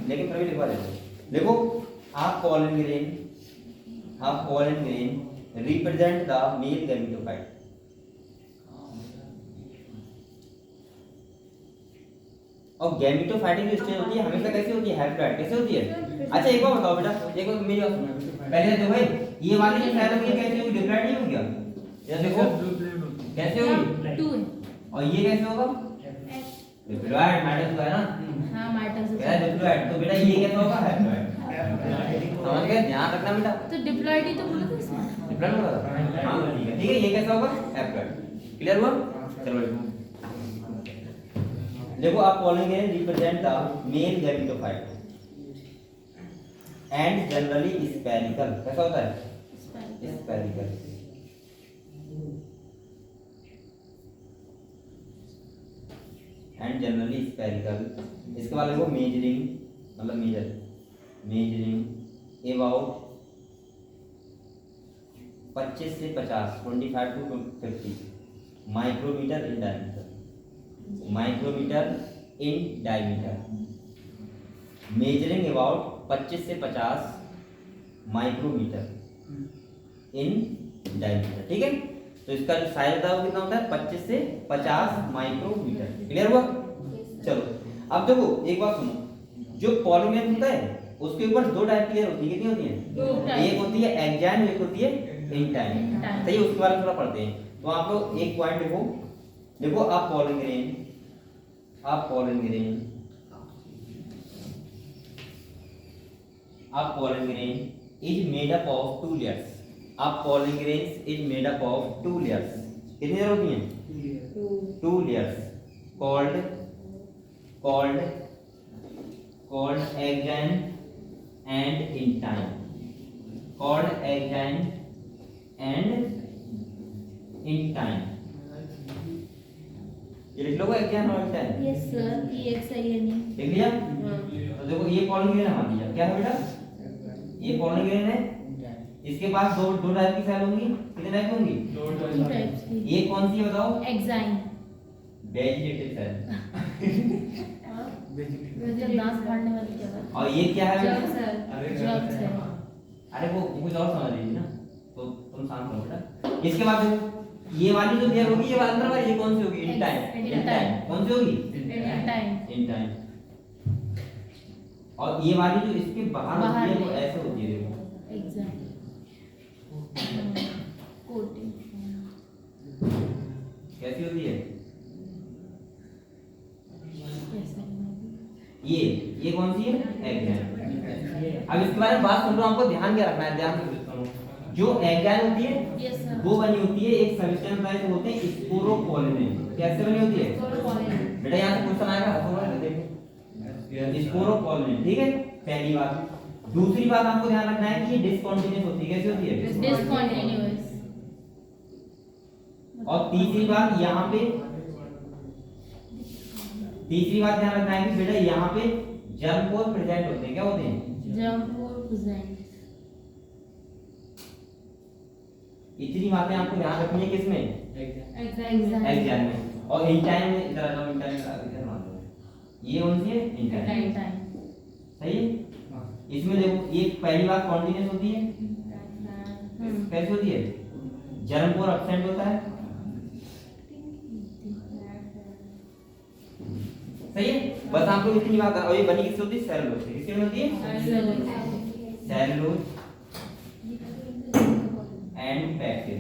लेकिन फिर भी लिखवा देते। देखो आप pollen grain represent the male gametophyte. और गैमेटोफाइटिक जो स्टेज होती है हमेशा कैसी होती है हैप्लॉइड, कैसे होती है? अच्छा एक बार बताओ बेटा, एक बार मेरी बात सुनो पहले। देखो भाई ये वाली जो सेल होगी कैसी होगी डिप्लॉइड नहीं होगी क्या? ये देखो कैसे होगी 2 है और ये कैसे होगा डिप्लॉइड माइटोसिस है ना। हां माइटोसिस क्या है डिप्लॉइड, तो बेटा ये कैसा होगा हैप्लॉइड। समझ गए, ध्यान रखना बेटा। तो डिप्लॉइड ही तो बोला था इसमें। डिप्लॉइड बोला था हां ठीक है, ठीक है, ये कैसा होगा हैप्लॉइड। क्लियर हुआ? चलो देखो आप pollen grain represent the male gametophyte and generally spherical. कैसा होता है स्पेरिकल। And generally spherical. इसके बाद देखो मेजरिंग, मतलब मेजरिंग अबाउट 25 से 50 25 to 50 micrometre in diameter. Micrometre in diameter. Measuring about 25 से 50 माइक्रोमीटर इन डायमीटर। ठीक है, तो इसका जो साइज होता है वो कितना होता है 25 से 50 माइक्रोमीटर। क्लियर हुआ? चलो अब देखो एक बात सुनो, जो पॉलीमेर होता है उसके ऊपर 2 टाइप की लेयर होती है। कितनी होती है? एक होती है एक्जाइन, एक होती है इंटाइन। सही, उसके बारे में थोड़ा पढ़ते हैं। तो आप लोग एक पॉइंट देखो, देखो आप pollen grain is made up of 2 layers. आप pollen grain is made up of 2 layers. कितनी लेयर होती हैं? 2 layers called exine and intine। called exine and intine। ये लिख लो एक्जाइन और इंटाइन। यस सर, EXIN लिख लिया? तो देखो ये पॉलन ग्रेन हमारा दिया क्या है बेटा, ये पॉलन ग्रेन है। इसके पास दो टाइप की सेल होंगी। कितने टाइप होंगी? 2 टाइप्स की। ये कौन सी है बताओ? Exine vegetative cell. जब दांत फाड़ने वाली जगह। और ये क्या है? Germ cell. Germ cell. अरे वो कुछ और समझ लीजिए ना, तो तुम शांत रहो बेटा। इसके बाद देखो ये वाली जो लेयर होगी, ये अंदर वाली ये कौन सी होगी? इंटाइन। कौन सी होगी? इंटाइन। और ये वाली जो इसके बाहर होती है वो ऐसे होती है, देखो एक्साइन। कोटिंग कैसी होती है? ये कौन सी है? एक्जाइन। अब इसके बारे में बात सुन रहा हूं, आपको ध्यान क्या रखना है, ध्यान से सुनो। जो एक्जाइन होती है वो बनी होती है एक सब्सटेंस में होते हैं स्पोरोपोलिन। कैसे बनी होती है बेटा? यहां से क्वेश्चन आएगा, थोड़ा देखो स्पोरोपोलिन। ठीक है, पहली बात। दूसरी बात आपको ध्यान रखना है कि ये डिसकंटीन्यूअस होती है। कैसी होती है? डिसकंटीन्यूअस। और तीसरी बात यहाँ पे, तीसरी बात ध्यान रखना है कि बेटा यहाँ पे जर्म पोर प्रेजेंट होते हैं। क्या होते हैं? Germ pore present. इतनी बातें आपको ध्यान रखनी है किसमें? एक्जाइन में। और इंटाइन में इधर आ जाओ, इंटाइन इधर मान लो। ये कौन सी है? इंटाइन। सही है, इसमें देखो ये पहली बात कॉन्टिन्यूस होती है, कैसे होती है, जर्म और एब्सेंट होता है, सही है। बस आप लोग इतनी बात, और ये बनी किससे होती है, सेलुलोज से। किससे होती है, सेलुलोज एंड पैक्टिन।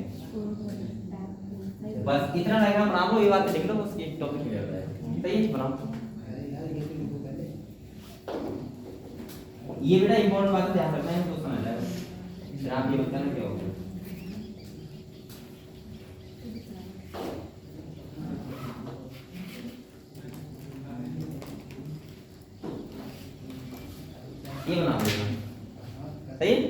बस इतना डायग्राम बना लो, ये बात लिख लो, बस ये टॉपिक क्लियर हो जाएगा, सही है। बनाओ ये बेटा इंपॉर्टेंट बात है, ध्यान रखना है, तो समझ जाएगा। फिर आप ये बताना क्या होगा। ये बना देना, सही है।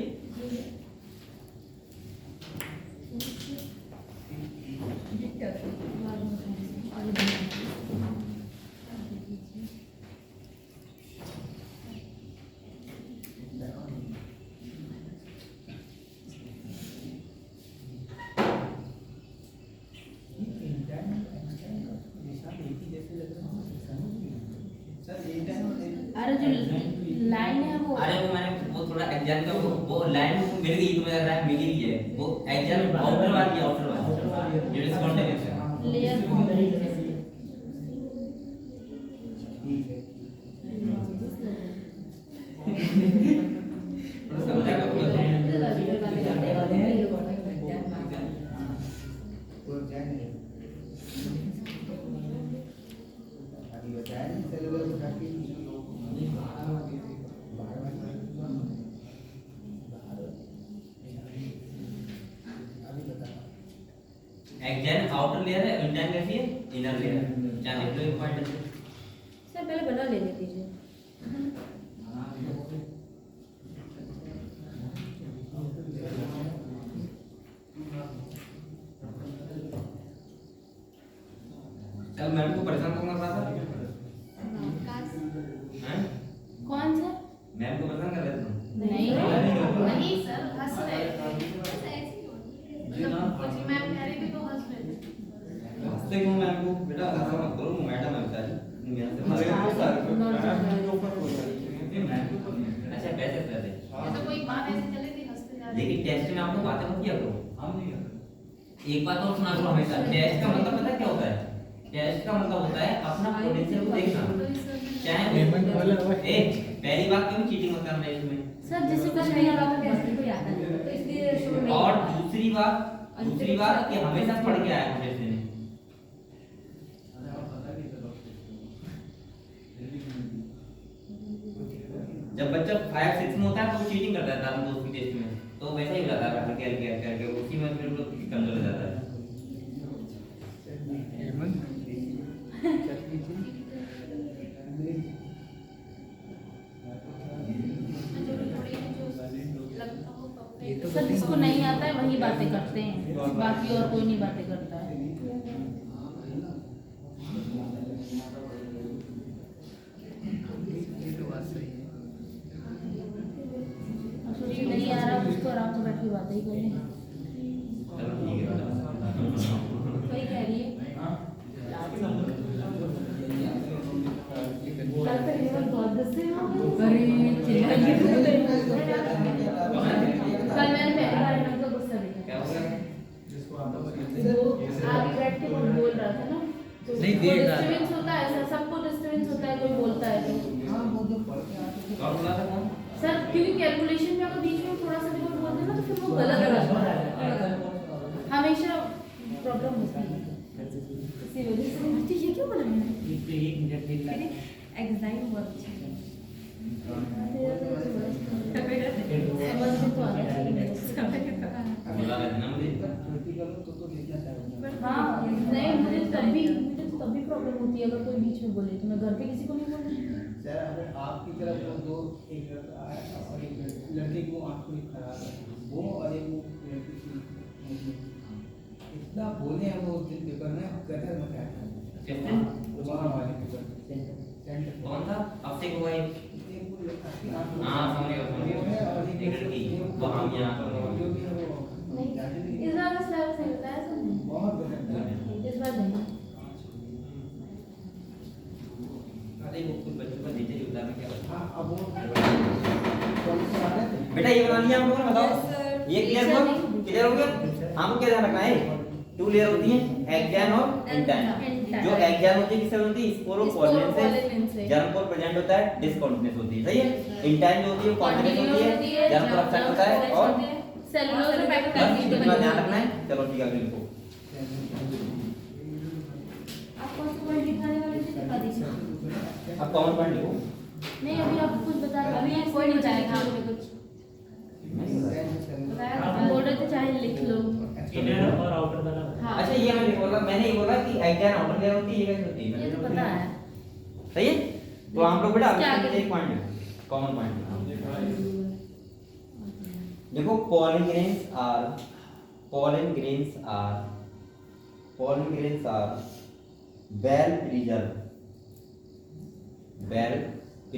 अरे जो लाइन है वो, अरे वो मैंने वो थोड़ा एग्जाम का वो लाइन मिल गई, तुम्हें लग रहा है मिल गई है, वो एग्जाम आउटर वाली जो डिस्काउंट है लेयर एग्जाम आउटर लेयर है, इंटरनल कैसी है, इनर लेयर। जाने दो एक पॉइंट है सर, पहले बना लेने दीजिए। चल मैम को परेशान करना था हैं, कौन सा? मैम को परेशान कर रहे थे तुम। नहीं सर, हंस रहे कुछ मैम कह रही थी तो हंस रहे थे। हंसते क्यों मैम को, बेटा ऐसा मत करो, मैडम है बेचारी, मेरे से अरे बात वो सारे मैम के ऊपर कोई अच्छा कैसे कर ये तो कोई बात ऐसे चली थी, हंसते जा रहे लेकिन टेस्ट में आप लोग बातें मत किया करो। हम नहीं करते। एक बात और सुना करो हमेशा, टेस्ट का मतलब पता है क्या होता है, टेस्ट का मतलब होता है अपना पोटेंशियल को देखना। चाहे पेमेंट वाला हुआ ए पहली बात कभी चीटिंग मत करना इसमें, सर, जिसे कुछ नहीं आता वो कैसे कोई आता नहीं, तो इसलिए और दूसरी बात कि हमेशा पढ़ के आया मुझे से जब बच्चा 5-6 में होता है तो वो चीटिंग करता था हम दोस्त की टेस्ट में, तो वैसे ही बताता है करके उसी में फिर वो कमजोर हो जाता है। सर, जिसको नहीं आता है वही बातें करते हैं, बाकी और कोई नहीं बातें करता है। ये तो बात सही है। और सोचिए नहीं आ रहा उसको आराम से बैठ के बातें ही करें। चलो ठीक है वही कह रही है। कल तक केवल बहुत गुस्से में हो गए। कल मैंने पहली बार इनका गुस्सा देखा। क्या हो गया, वो आगे बैठ के वो बोल रहा था ना, तो नहीं, देख रहा था। डिस्टर्बेंस होता है सर, सबको डिस्टर्बेंस होता है, कोई बोलता है तो। कौन बोला था कौन, सर, क्योंकि कैलकुलेशन में अगर बीच में थोड़ा सा भी कोई बोलते हैं ना तो फिर वो गलत है, हमेशा प्रॉब्लम होती है। इसी वजह से मुझे ये क्यों बोला मैंने, एक मिनट देख ला एग्जाम बहुत अच्छा है। समझ में तो आ रहा है। बोला था ना मुझे, हाँ, नहीं मुझे तभी प्रॉब्लम होती है अगर कोई बीच में बोले, तो मैं घर पे किसी को नहीं बोलती। सर अगर आपकी तरफ वो दो, एक लड़का आया और एक लड़के को आपको एक खराब है, वो और एक वो लड़की की इतना बोले हैं वो उस दिन पेपर में गटर में क्या कैसे वहाँ वाले पेपर सेंटर कौन था, अब से हुआ एक एक वो लड़का हाँ समझ गया और एक लड़की वो हम यहाँ जो भी है वो नहीं, इस बार का सिलेबस नहीं बताया सर ने। बहुत गलत है। इस बार नहीं। अरे वो कुछ बच्चों का नीचे उतारना क्या हाँ अब वो बेटा ये बना लिया हम लोगों ने, बताओ Yes, sir. ये क्लियर हुआ? क्लियर हो गया? हमको क्या ध्यान रखना है, 2 लेयर होती है, एक्जैन और इंटाइन। इंटाइन। जो एक्जैन होती है किससे होती है, स्पोरोपोलिन स्पोरोपोलिन से, से। जर्म पोर प्रेजेंट होता है, डिसकंटिन्यूअस होती है, सही है। इंटाइन जो होती है कॉन्टिन्यूअस होती है, जर्म पोर एब्सेंट होता है, और सेलुलोज और बस पैक्टोज इतना ध्यान रखना है। चलो ठीक है, अगले लिखो। आप कौन सा वर्ड लिखाने वाले थे, बता दीजिए। अब कॉमन पॉइंट लिखो। नहीं अभी आप कुछ बता रहे, अभी कोई नहीं बताएगा आपको कुछ बताया, बोल रहे थे चाहे लिख लो। इनर और आउटर वाला। हाँ अच्छा ये मैंने बोला, मैंने ये बोला कि एक्जैन आउटर लेयर होती है, ये कैसे होती है? ये तो पता है। सही है। तो हम लोग बेटा इसके आगे एक पॉइंट कॉमन पॉइंट देखो, pollen grains are well preserved, well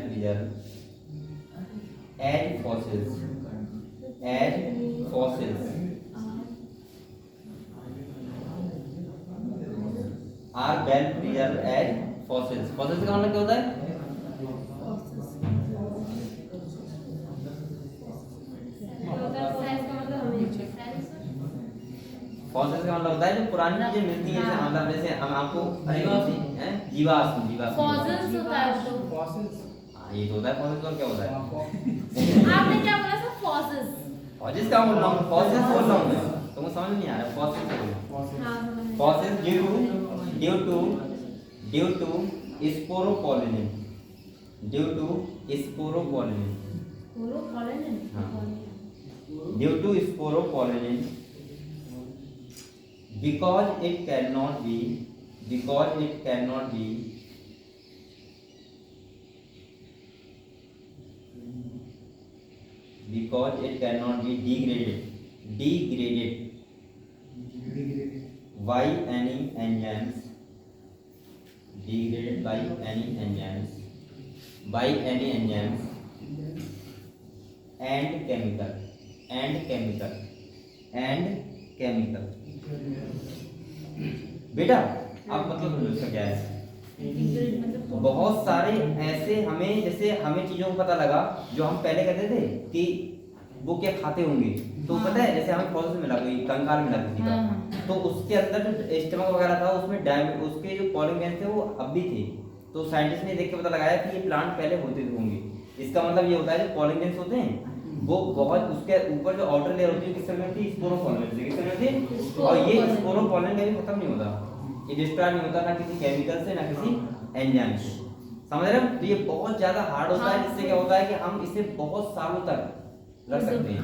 preserved as fossils are well preserved as fossils। fossils का मतलब क्या होता है? फॉसिल्स का मतलब होता है जो पुरानी चीजें मिलती हैं, जैसे मतलब जैसे हम आपको हैं जीवाश्म फॉसिल्स होता है तो फॉसिल्स हाँ ये तो होता है फॉसिल्स, और क्या होता है? आपने क्या बोला सर, फॉसिल्स? फॉसिल्स का बोल रहा हूँ, फॉसिल्स बोल रहा हूँ मैं, तुमको समझ नहीं आ रहा फॉसिल्स बोल रहा हूँ। हाँ फॉसिल्स ड्यू टू स्पोरोपोलिन, पूरा कॉलन है। हाँ। due to sporopollenin, because it cannot be degraded by any enzymes, and chemical बेटा अब मतलब इसका क्या है? बहुत सारे ऐसे हमें, जैसे हमें चीजों को पता लगा जो हम पहले कहते थे कि वो क्या खाते होंगे, तो पता है जैसे हमें फॉसिल मिला, कोई कंकाल मिला किसी का, तो उसके अंदर जो स्टमक वगैरह था उसमें उसके जो पॉलन ग्रैंड थे वो अब भी थे, तो साइंटिस्ट ने देख के पता लगाया कि ये प्लांट पहले होते होंगे। इसका मतलब ये होता है जो पॉलन ग्रैंड्स होते हैं वो बहुत, उसके ऊपर जो आउटर लेयर होती है किससे मिलती है, स्पोरोपोलन से, किससे मिलती है, और ये स्पोरोपोलन कभी खत्म नहीं होता, ये डिस्ट्रॉय नहीं होता ना किसी केमिकल से ना किसी एंजाइम से, समझ रहे हो? तो ये बहुत ज्यादा हार्ड होता है, जिससे क्या होता है कि हम इसे बहुत सालों तक रख सकते हैं,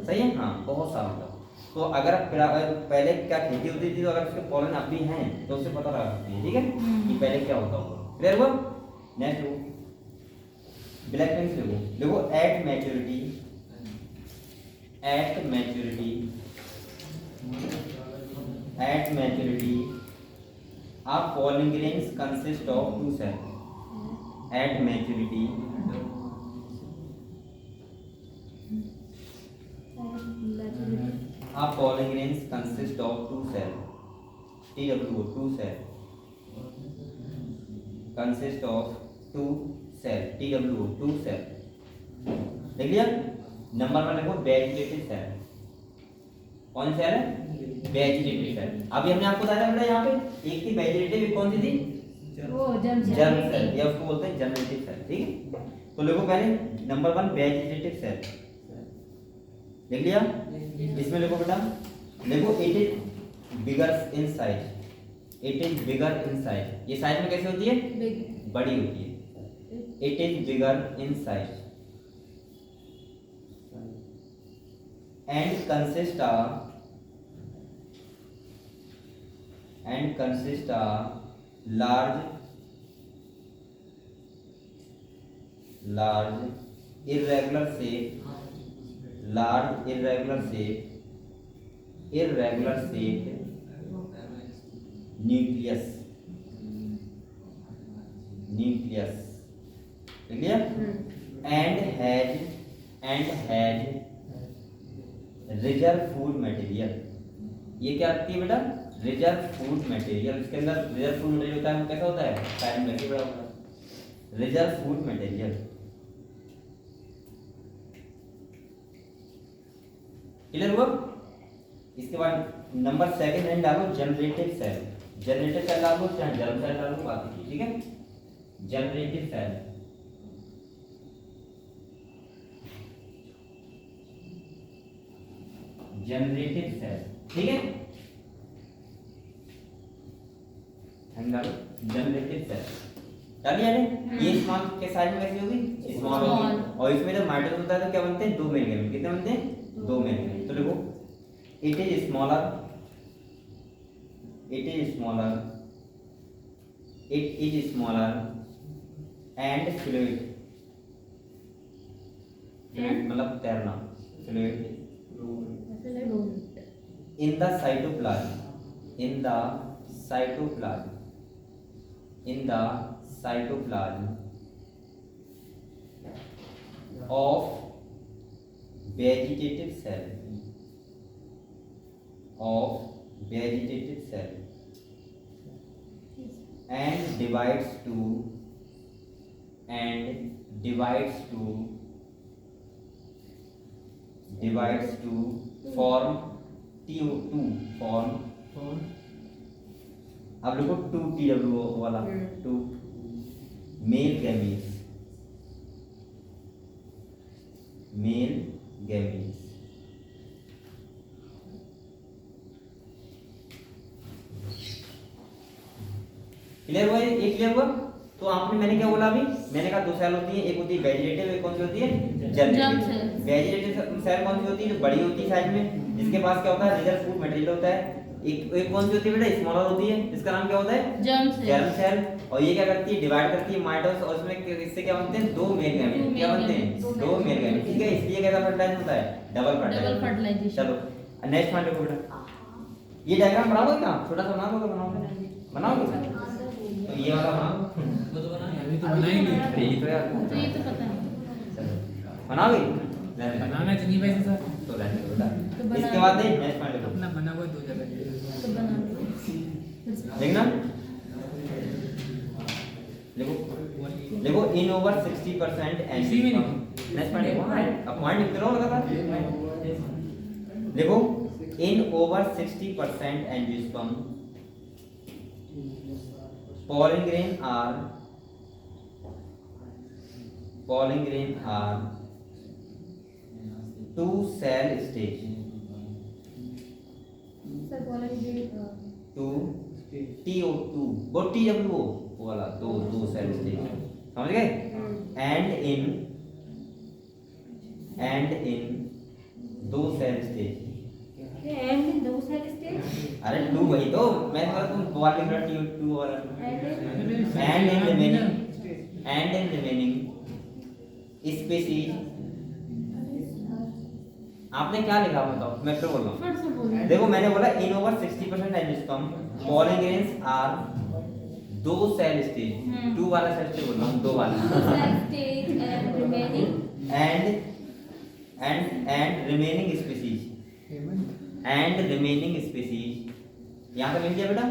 सही है, हाँ बहुत सालों तक। तो अगर पहले क्या खेती होती थी, तो अगर उसके पॉलन अब भी हैं तो उससे पता लगा सकते हैं, ठीक है, कि पहले क्या होता होगा। क्लियर हुआ? नेक्स्ट ब्लैक पेन से देखो, at maturity our pollen grains consist of 2 cells. At maturity our pollen grains consist of 2 cells. TWO 2 cells. Consist of 2 cells. TWO 2 cells. देख लिया? नंबर 1 लिखो वेजिटेटिव सेल। कौन सेल है? Vegetative cell. अभी हमने आपको बताया बेटा यहाँ पे एक थी वेजिटेटिव, एक कौन सी थी? वो जर्म सेल, या उसको बोलते हैं जर्मेटिव सेल, ठीक है। तो लिखो पहले नंबर 1 वेजिटेटिव सेल, देख लिया? इसमें लिखो बेटा, लिखो it is bigger in size, ये साइज में कैसे होती है? बड़ी होती है। It is bigger in size and consist of large irregular shaped nucleus, clear? and has reserve food material. ये क्या रखती है बेटा? Reserve food material. इसके अंदर रिजर्व फूड मटेरियल होता है, वो कैसा होता है? साइड में लगे बड़ा होता है रिजर्व फूड मटेरियल। क्लियर हुआ? इसके बाद नंबर सेकंड एंड डालो जनरेटिव सेल। जनरेटिव सेल डालो चाहे जर्म सेल डालो, बात कीजिए, ठीक है। जनरेटिव सेल, जनरेटिव सेल, ठीक है। डालो जनरेटिव सेल, डालिए यानी ये स्मॉल के साइज में कैसी होगी? स्मॉल होगी। और इसमें जब माइटोसिस होता है तो क्या बनते हैं? 2 मेल गैमेट। कितने बनते हैं? 2 मेल गैमेट। तो देखो it is smaller, it is smaller, it is smaller and fluid, fluid मतलब तैरना, fluid in the cytoplasm, in the cytoplasm, in the cytoplasm of vegetative cell, of vegetative cell, and divides to, and divides to, divides to form TO2, form, अब लिखो 2 TWO वाला, 2 male gametes, male gametes. Clear हुआ? ये clear हुआ? तो आपने, मैंने क्या बोला अभी? मैंने कहा 2 सेल होती है, एक होती है वेजिटेटिव, एक कौन सी होती है? जनरेटिव। वेजिटेटिव सेल कौन सी होती है? जो बड़ी होती है साइज में, जिसके पास क्या होता है? रिजर्व फूड मटेरियल होता है। एक कौन सी होती है बेटा? स्मॉलर होती है, इसका नाम क्या होता है? Germ cell. और ये क्या करती है? डिवाइड करती है माइटोसिस, और उसमें इससे क्या बनते हैं? 2 मेल गैमेट। क्या बनते हैं? 2 मेल गैमेट, ठीक है। इसलिए कैसा फर्टिलाइज होता है? Double fertilisation. चलो नेक्स्ट मान लो बेटा, ये डायग्राम बनाओगे क्या? छोटा सा बनाओगे? बनाओगे? तो ये वाला बनाओ, अभी तो बना ही नहीं। यही तो यार, तो ये तो पता है। बनाओगे? बनाना चाहिए वैसे सर। तो रहने दो बेटा। तो बना- इसके बाद नेक्स्ट मान लो, अपना बना हुआ 2 जगह। तो बना लो। देखना, देखो देखो इन ओवर 60% एंड इसी में नहीं। नेक्स्ट पॉइंट देखो, अब पॉइंट लिखते रहो लगातार। देखो इन over 60% angiosperm pollen grain are 2 cell stage, sir बोलेंगे 2 TO2 वो TWO वाला 2 सेल स्टेज, समझ गए? And in 2 cell stage, and in 2 cell stage. अरे 2 वही तो मैं बोला, तुम बोल लिख रहा TO2 वाला। एंड इन रिमेनिंग स्पीसीज, आपने क्या लिखा बताओ? मैं फिर बोल रहा हूँ, फिर से बोलो। देखो मैंने बोला in over 60% angiosperm pollen grains are 2 cell stage, 2 वाला सेल स्टेज बोल रहा हूँ, 2 वाला cell stage and remaining and remaining species, and remaining species, यहाँ पे लिख दिया बेटा,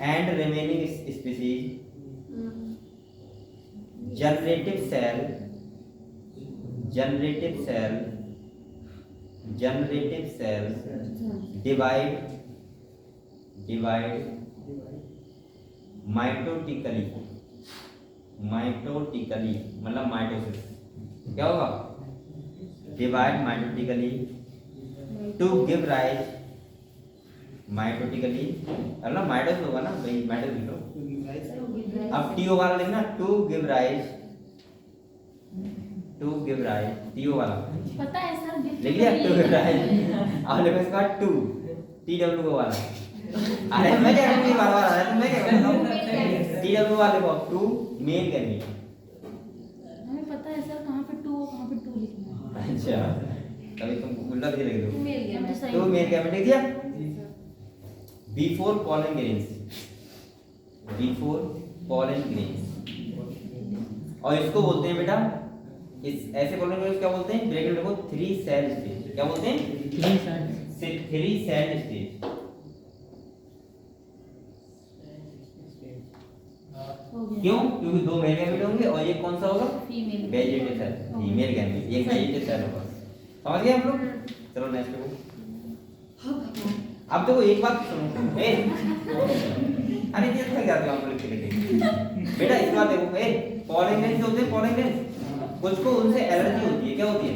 and remaining species generative cell divide mitotically मतलब माइटोसिस, क्या होगा? Divide mitotically to give rise, mitotically मतलब माइटोसिस होगा ना भाई, माइटोसिस लिखो। अब टीओ वाला लिखना, टू गिव राइज, टीओ वाला पता है सर, लिख लिया, टू गिव राइज। अब लिखो इसका 2 TWO वाला, अरे मैं क्या करूँ, बार बार आ रहा है, मैं क्या करूँ? TWO वाले को 2 मेल गैमीट। हमें पता है सर कहाँ पे 2 कहाँ पे 2 लिखना है। अच्छा कभी तुम उल्टा भी लिख दो, मेल गया। हम तो सही 2 मेल गैमीट लिख दिया। बिफोर pollen grains, और इसको बोलते हैं बेटा, इस ऐसे pollen grains क्या बोलते हैं? ब्रैकेट में देखो 3 सेल स्टेज, क्या बोलते हैं? 3 सेल स्टेज। हो गया। क्यों? क्योंकि 2 मेल गैमीट होंगे और ये कौन सा होगा? Female. Vegetative cell, female gamete, एक वेजिटेटिव सेल होगा। समझ गए हम लोग? चलो नेक्स्ट देखो। अब देखो एक बात सुनो, ए अरे ये थक जाते हो आप लोग लिखते बेटा। इस बात देखो, ए पॉलिंग ग्रेन्स होते हैं, पॉलिंग ग्रेन्स कुछ को उनसे एलर्जी होती है, क्या होती है?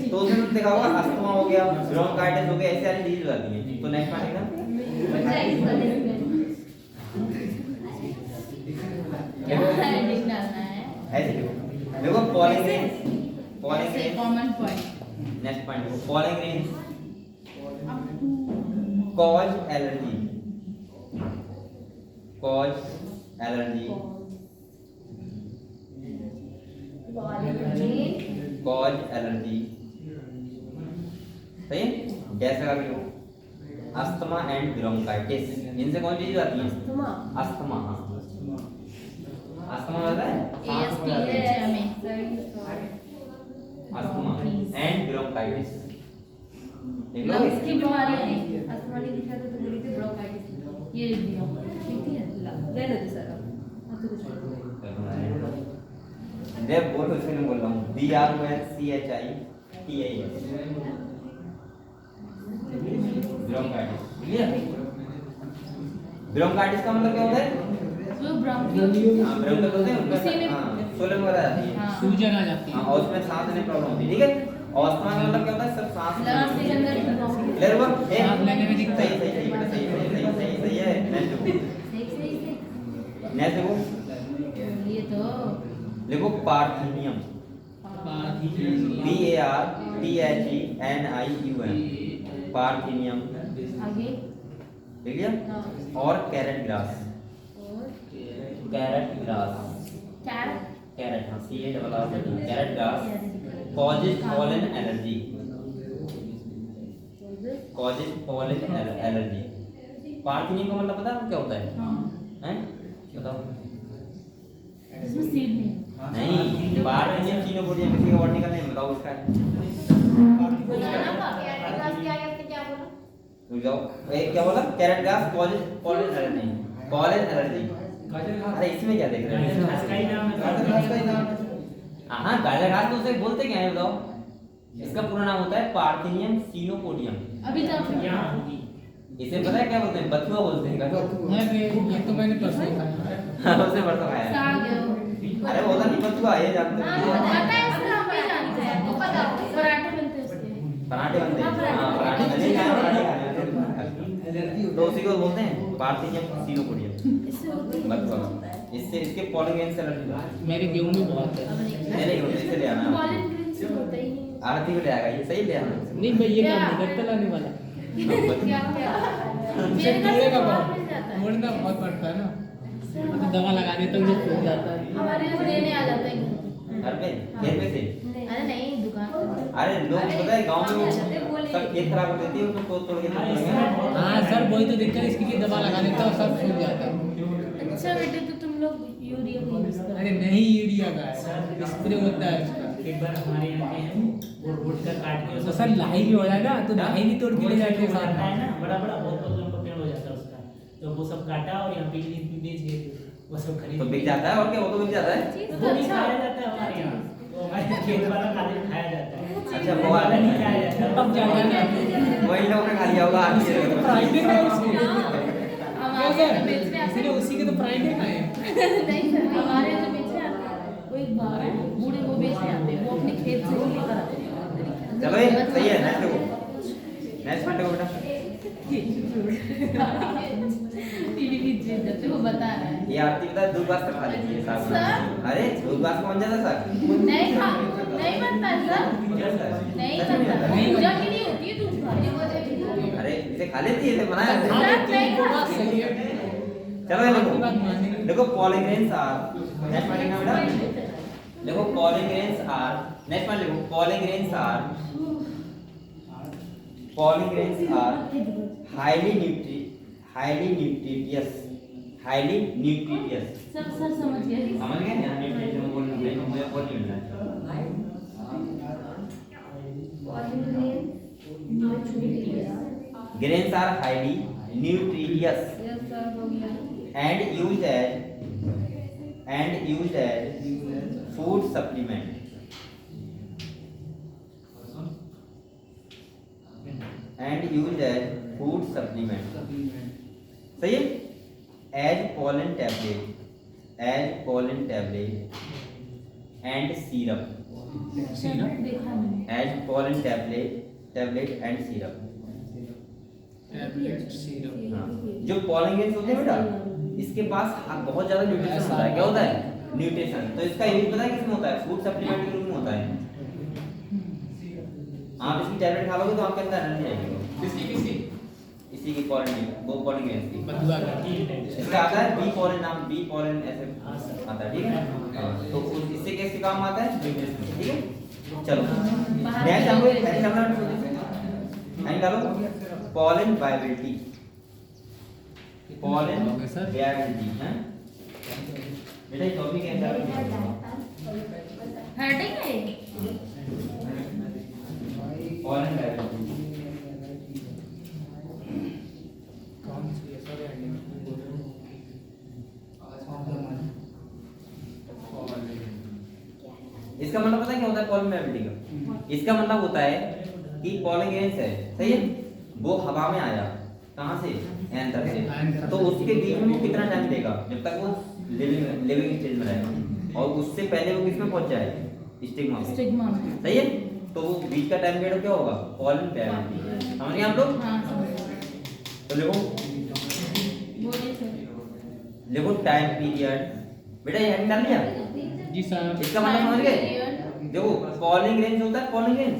तो उसमें देखा होगा अस्थमा हो गया, ब्रोंकाइटिस हो गया, ऐसे सारी डिजीज हो जाती है। तो नेक्स्ट पार्ट एकदम ऐसे देखो pollen grains, pollen grains common point next point देखो, pollen grains cause allergy, cause allergy, cause allergy, सही है? कैसे लगा कि अस्थमा एंड ब्रोंकाइटिस, इनसे कौन चीज आती है? अस्थमा, अस्थमा होता है अस्थमा एंड ब्रोंकाइटिस। देख लो लंग्स की बीमारी है, अस्थमा नहीं दिखा तो बोली थी ब्रोंकाइटिस, ये लिख दिया ठीक है। रहने दो सर, अब तो कुछ दे बोल उसके लिए बोल रहा हूँ BRONCHITIS ब्रोंकाइटिस। क्लियर? ब्रोंकाइटिस का मतलब क्या होता है? जो ब्रोंकियल हां ब्रोंकियल होते हैं उसी में हां सोलन वगैरह आती है। हाँ। सूजन आ जाती है। हां और उसमें सांस लेने प्रॉब्लम होती है, ठीक है? और अस्थमा का मतलब क्या होता है? सब सांस लंग्स के अंदर ब्रोंकियल क्लियर हुआ? सांस लेने में दिक्कत। सही सही सही बेटा, सही है। नेक्स्ट देखो, ये तो देखो पार्थेनियम, PARTHENIUM पार्थेनियम, आगे ठीक है? और कैरेट ग्रास, और कैरेट ग्रास, कैरेट कैरेट हाँ CARRT carrot grass causes pollen allergy, causes pollen allergy। Parthenium का मतलब पता है क्या होता है? हैं बताओ। इसमें सीड नहीं नहीं पार्थेनियम सीनोपोडियम किसी का वर्ड निकलने बताओ उसका। रुक जाओ, एक क्या बोला? Carrot grass causes pollen allergy, pollen allergy। अरे इसमें क्या देख रहे हैं? हाँ गाजर घास तो उसे बोलते क्या है बताओ? इसका पूरा नाम होता है पार्थेनियम सीनोपोडियम। अभी तक इसे पता है क्या बोलते हैं? बथुआ बोलते हैं। ये तो मैंने परसों खाया। हाँ उसने बरसों खाया है। साग अरे वो तो नहीं बथुआ ये जानते हाँ हो? पता है इसका हम भी जानते हैं, वो पता है पराठे बनते हैं उसके। पराठे बनते हैं। हाँ पराठे नहीं खाए, पराठे खाए हैं। तो उसी को बोलते हैं पार्थेनियम सीनोपोडियम इससे होती है बथुआ। इससे इसके पॉलिन ग्रेन से एलर्जी होती है। मेरे गेहूं में बहुत है। नहीं होती, इसे ले आना। पॉलन ग्रेन से होता ही नहीं। आरती को ले आएगा ये, सही ले आना। नहीं भाई ये काम नहीं करता लाने वाला। क्या क्या मुझे मेरे घर कीड़े से का बहुत मिल जाता है। मुड़ना बहुत पड़ता है ना, तो दवा लगाने तक जो फूल जाता है। हमारे यहाँ लेने आ जाता है घर पे खेत में से। अरे नहीं दुकान पे। अरे लोग पता है गांव में वो सब खेत खराब कर देती है, उसको तोड़ के हाँ सर वही तो दिक्कत है इसकी कि दवा लगा देता है और सब फूल जाता है। अच्छा बेटे तो तुम लोग यूरिया का यूज करो। अरे नहीं यूरिया का है, स्प्रे होता है उसका। एक बार हमारे यहाँ के हैं वो रोड का काट के तो सर लाही भी हो जाएगा तो लाही भी तोड़ के ले जाते हैं साथ है में। ना, बड़ा बड़ा बहुत लंबा पेड़ हो जाता है उसका। तो वो सब काटा और यहाँ पे बेच गए, वो सब खरीद तो बिक जाता है और क्या, वो तो बिक जाता है। वो नहीं खाया जाता है हमारे यहाँ, वो हमारे खेत वाला खाते खाया जाता है। अच्छा वो वाला नहीं खाया जाता है। अब जाएगा ना वही लोगों ने खा लिया होगा आगे। प्राइवेट है उसके। हमारे यहाँ तो बेचने आते इसलिए उसी के तो प्राइवेट खाए हैं। नहीं सर हमारे यहाँ तो बेचने आते हैं। वो एक बार है बूढ़े वो बेचने आते हैं, वो अपने खेत से ही लेकर आते हैं। चलो ये सही है। नेक्स्ट देखो, नेक्स्ट पॉइंट देखो बेटा। टीवी की चीज जब वो बता रहा है। ये आरती बता दूध वास खा लेती है साग। सर? अरे दूध वास का बन जाता साग। नहीं खा नहीं बनता है सर, नहीं बनता। पूजा के लिए होती है दूध खाने। अरे इसे खा लेती है, इसे बनाया है। हाँ, नहीं वो बात सही है। चलो ये आपकी बात मानेंगे। देखो, देखो pollen grains are, next point लिखना बेटा। देखो pollen grains are, next point लिखो, pollen grains are highly nutritious, highly nutritious. सब सर समझ गए। समझ गए ना? न्यूट्रिटियस बोलना नहीं, मुझे बोल नहीं मिलना। Grains are highly nutritious and used as food supplement. Used as food supplement, सही है। As pollen tablet and syrup, देखा नहीं as pollen tablet and syrup। Tablet syrup. हाँ, जो pollen grains होते हैं बेटा, इसके पास बहुत ज्यादा न्यूट्रिशन होता है। क्या होता है? न्यूट्रिशन। तो इसका यूज पता है किसमें होता है? फूड सप्लीमेंट के रूप में होता है। आप इसकी टैबलेट खा लोगे तो आपके अंदर एनर्जी आएगी। किसकी इसी की pollen, वो pollen grains की। बदुआ का। इसका आता है बी pollen, नाम बी pollen ऐसे आता है, ठीक है। हाँ, तो इससे कैसे काम आता है? न्यूट्रिशन, ठीक है। चलो नेक्स्ट हम लोग एंड डालो pollen viability, pollen viability है बेटा। ये टॉपिक है हेडिंग है pollen viability। कौन सी है? सॉरी एंडिंग इसका मतलब पता है क्या होता है pollen viability का? इसका मतलब होता है कि pollen grains है, सही है, वो हवा में आया, कहाँ से? एंथर से। तो उसके बीच में वो कितना टाइम देगा जब तक वो लिविंग स्टेज में रहेगा, और उससे पहले वो किस में पहुंच जाए? स्टिग्मा में, स्टिग्मा में। सही है। तो वो बीच का टाइम पीरियड क्या होगा? pollen viability। समझ गए आप लोग? हाँ समझ तो देखो बोलिए सर। देखो टाइम पीरियड बेटा, ये हेडिंग डाल लिया। जी सर। इसका मतलब समझ गए? देखो pollen grains होता है, pollen grains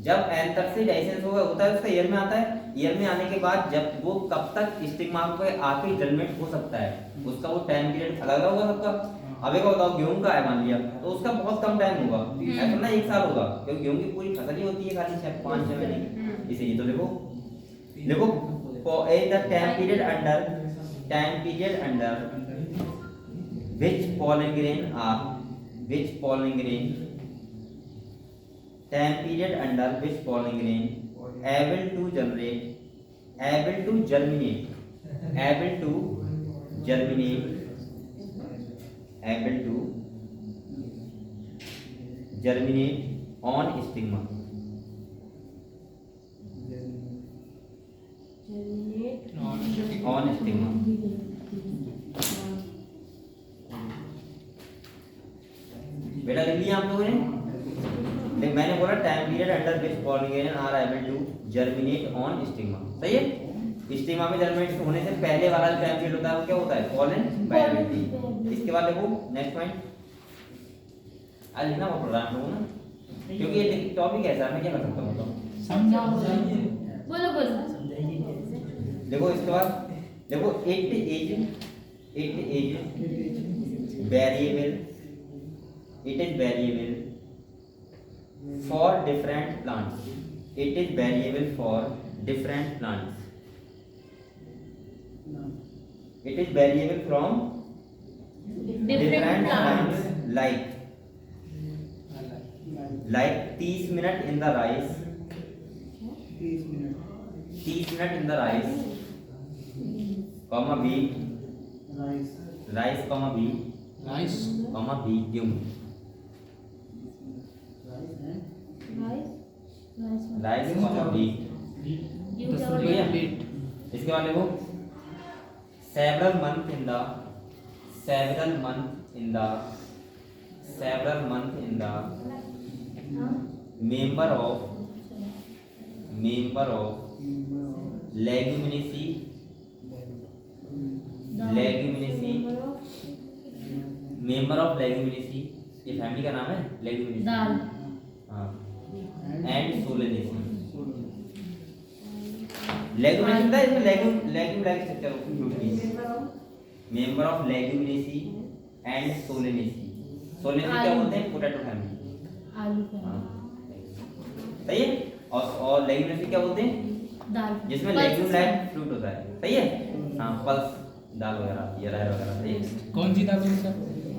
जब एंथर से डाइसेंस होता है उसका ईयर में आता है। ईयर में आने के बाद जब वो कब तक स्टिग्मा पे आके जर्मिनेट हो सकता है, उसका वो टाइम पीरियड अलग होगा सबका। अब एक बताओ, गेहूं का है मान लिया, तो उसका बहुत कम टाइम होगा, ऐसा ना 1 साल होगा, क्योंकि गेहूं की पूरी फसल ही होती है खाली 5-6 महीने की। इसीलिए तो देखो the time period under which pollen grain time period under which pollen grain able to germinate on stigma। on stigma बेटा लिख लिया आप लोगों ने? देख मैंने बोला time period under which pollen grain are able to germinate on stigma, सही है। स्टिग्मा में जर्मिनेट होने से पहले वाला टाइम पीरियड होता है वो क्या होता है? pollen viability। इसके बाद देखो नेक्स्ट पॉइंट आज लिखना वो प्रोग्राम लोगों ना, क्योंकि ये टॉपिक ऐसा मैं क्या कर सकता हूं बताओ? बोलो बोलो। देखो इसके बाद देखो it is variable for different plants। it is variable for different plants। it is variable from different plants like 30 minutes in the rice, 30 minutes in the rice, comma wheat, rice comma wheat, rice comma wheat गेहूं, rice comma wheat। इसके बाद देखो several month in the member of leguminaceae member of leguminaceae, ये family का नाम है Leguminosae. दाल। हाँ and Solanaceae. Leguminosae था इसमें legume like structure of fruit की। Member of Leguminosae and Solanaceae. Solanaceae क्या बोलते हैं? Potato family. आलू का। सही है। और लेग्यूमिनेसी क्या बोलते हैं? दाल। जिसमें लेग्यूम लाइक फ्रूट होता है, सही है। हाँ पल्स दाल वगैरह या अरहर वगैरह, सही है। कौन सी दाल सर?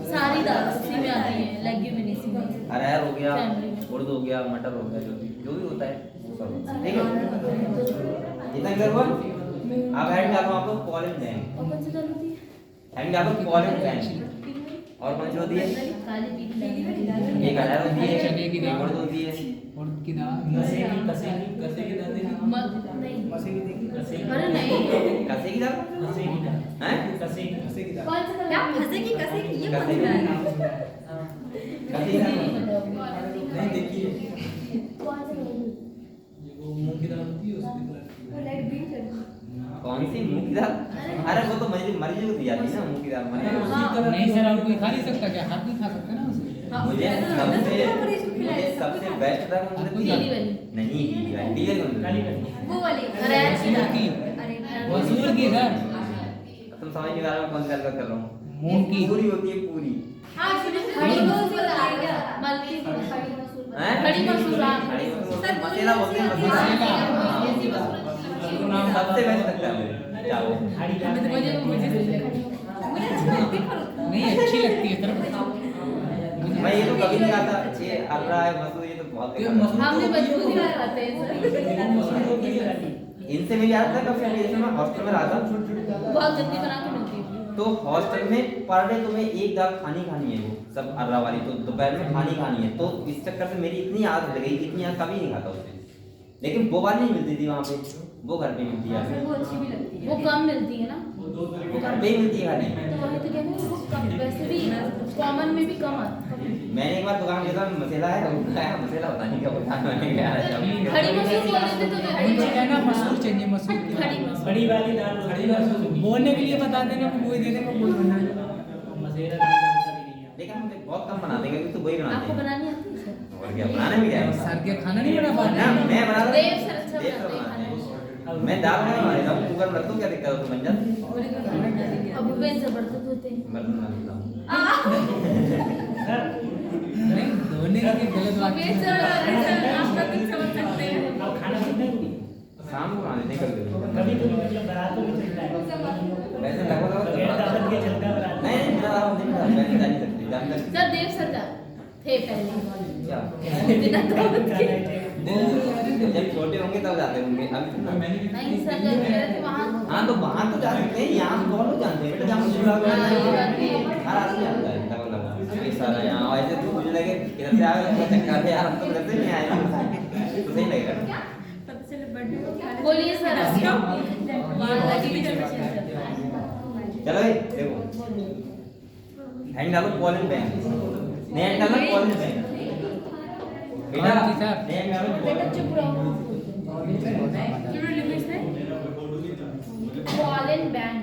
सारी दाल उसी में आती है लेग्यूमिनेसी में। अरहर हो गया, Family में। उड़द हो गया, मटर हो गया, जो भी होता है वो सब होता है। ठीक है इतना क्लियर हुआ? अब हेड डालो आप लोग pollen gland। और कौन सी दाल होती है? हेड डालो pollen gland। और कौन सी होती है? काली पीली एक अरहर होती है, चने की दाल। एक उड़द होती है। और की दाल कसे की दाल देखी? नहीं मसे की देखी? अरे नहीं कसे की दाल? हैं? कसे की दाल। कौन सा क्या फंसेगी कसेगी ये कसे की दाल? कसे की दाल? नहीं देखी है। कौन सा वो मूंग की दाल होती है उसकी दाल। कौन सी मूंग की दाल? अरे वो तो मरीज को दी जाती है ना मूंग की दाल। नहीं सर, और कोई खा नहीं सकता क्या? हाथ भी खा सकते ना उसे? मुझे सबसे बेस्ट था कौन सी? पीली वाली नहीं पीली वाली, पीली वाली कौन सी? काली वाली। वो वाली अरहर की दाल की अरे मसूर की सर, तुम समझ नहीं आ रहा मैं कौन सी दाल का कर रहा हूँ। मूंग की। पूरी होती है पूरी। हाँ खड़ी मसूर दाल क्या मलकी की हैं? खड़ी मसूर दाल खड़ी मसूर मसाला बोलते हैं मसाला। सबसे बेस्ट लगता है मुझे चावल। खाड़ी दाल नहीं अच्छी लगती है सर। मैं ये तो कभी नहीं खाता ये अरहर है मसूर ये तो बहुत ये बेकार है। मसूर हमने बचपन में खाते हैं मसूर होती है काली। इनसे मेरी याद था कब से जैसे मैं हॉस्टल में रहा था बहुत गंदी बना के मिलती है तो हॉस्टल में पर डे तुम्हें एक दाल खानी खानी है वो सब अरहर वाली तो दोपहर में खानी खानी है तो इस चक्कर से मेरी इतनी आदत लग गई इतनी आदत कभी नहीं खाता उसे लेकिन वो वाली नहीं मिलती थी वहाँ पे वो घर पे मिलती है वो अच्छी भी लगती है वो कम मिलती है ना वो घर पे ही मिलती है खाने तो वही तो कहते हैं वो कम वैसे भी कॉमन में भी कम आता मैंने एक बार दुकान गया था मसाला है मसाला पता नहीं क्या बता मैंने क्या खड़ी मसूर बोल देते तो खड़ी मुझे क्या ना मसूर चाहिए, मसूर की। खड़ी मसूर बड़ी वाली दाल खड़ी दाल बोलने के लिए बता देना, वो वही दे देंगे, कोई बनना है। मसेरा दाल जानता भी नहीं है। लेकिन हम बहुत कम बनाते हैं क्योंकि तो वही बनाते आपको हैं बनानी आती है सर और क्या बनाने में क्या है सर के खाना नहीं बना पाते ना मैं बना रहा देव सर अच्छा देव सर बनाते बनाते हैं हैं मैं दाल में बना लेता हूँ कुकर में रख दूँ क्या दिक्कत है उसमें बन जाती है अब भूपेन जबरदस्त होते हैं बर्तन में रखता हूँ सर, नहीं धोने की गलत बात भूपेन है। सर आप तक समझ सकते हैं अब खाना खुद नहीं होगी। शाम को बना लेते हैं कभी कभी कभी मतलब बारातों में चलता है। वैसे लगभग बगैर दावत के चलता है बारात। नहीं बिना दावत नहीं मिलता वैसे जा नहीं सकते जान सकते सर देव सर का थे पहले क्या बिना दावत के जब छोटे होंगे तब जाते होंगे अभी तो ना नहीं सर जब मेरे थे वहाँ हाँ तो वहाँ तो जा सकते हैं यहाँ तो बहुत लोग जानते हैं बेटा जहाँ मुझे हर आदमी जानता है लगभग ये सारा यहाँ ऐसे तो मुझे लगे इधर से आए तो चक्कर है यार हम तो इधर से नहीं आए तो सही लगेगा बोलिए सर वहाँ लगी भी चलो भाई देखो हैंड डालो पॉलिन बैंक नहीं हैंड डालो पॉलिन बैंक बेटा हाँ जी, सर। नहीं हैंड डालो बेटा पॉलिन चुप रहो पॉलिन बैंक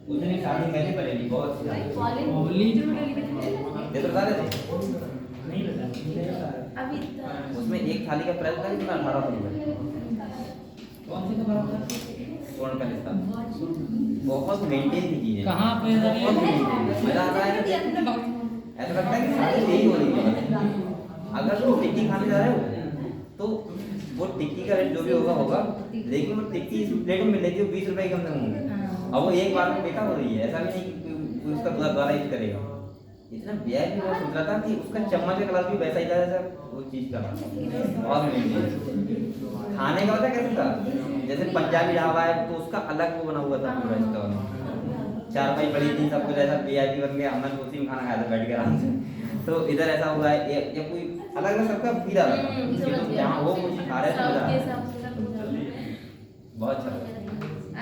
उसने शादी पहले पढ़ेगी बहुत अच्छी शादी पॉलिन ओली ये तो बता रहे थे नहीं बता। अभी उसमें एक थाली का प्राइस था कितना 1800 रुपए कौन सी खबर होता है? स्वर्ण का लिस्ता बहुत मेंटेन की चीज है कहाँ पे है? बहुत maintain। मजा आता है ऐसा लगता है कि सारी यही हो रही है अगर तुम टिक्की खाने जा रहे हो तो वो टिक्की का रेट जो भी होगा होगा लेकिन वो टिक्की इस प्लेट में मिलेगी वो 20 रुपए के अंदर होंगे अब वो एक बार में बेकार हो रही है ऐसा भी नहीं कि कोई उसका पूरा द्वारा यूज करेगा इतना व्यय भी बहुत सोच रहा था कि उसका चम्मच का कलर भी वैसा ही था जैसा वो चीज का बहुत maintain। खाने का होता है कैसे था जैसे पंजाबी ढाबा है तो उसका अलग वो बना हुआ था पूरा स्टॉल चार भाई बड़ी थी सब कुछ ऐसा वीआईपी बन गया हमने उसी में खाना खाया था बैठ के आराम से तो इधर ऐसा हुआ है या कोई अलग अलग सबका फील आ रहा था कि तुम जहाँ वो कुछ खा रहे थे मजा आ रहा था। बहुत अच्छा लगा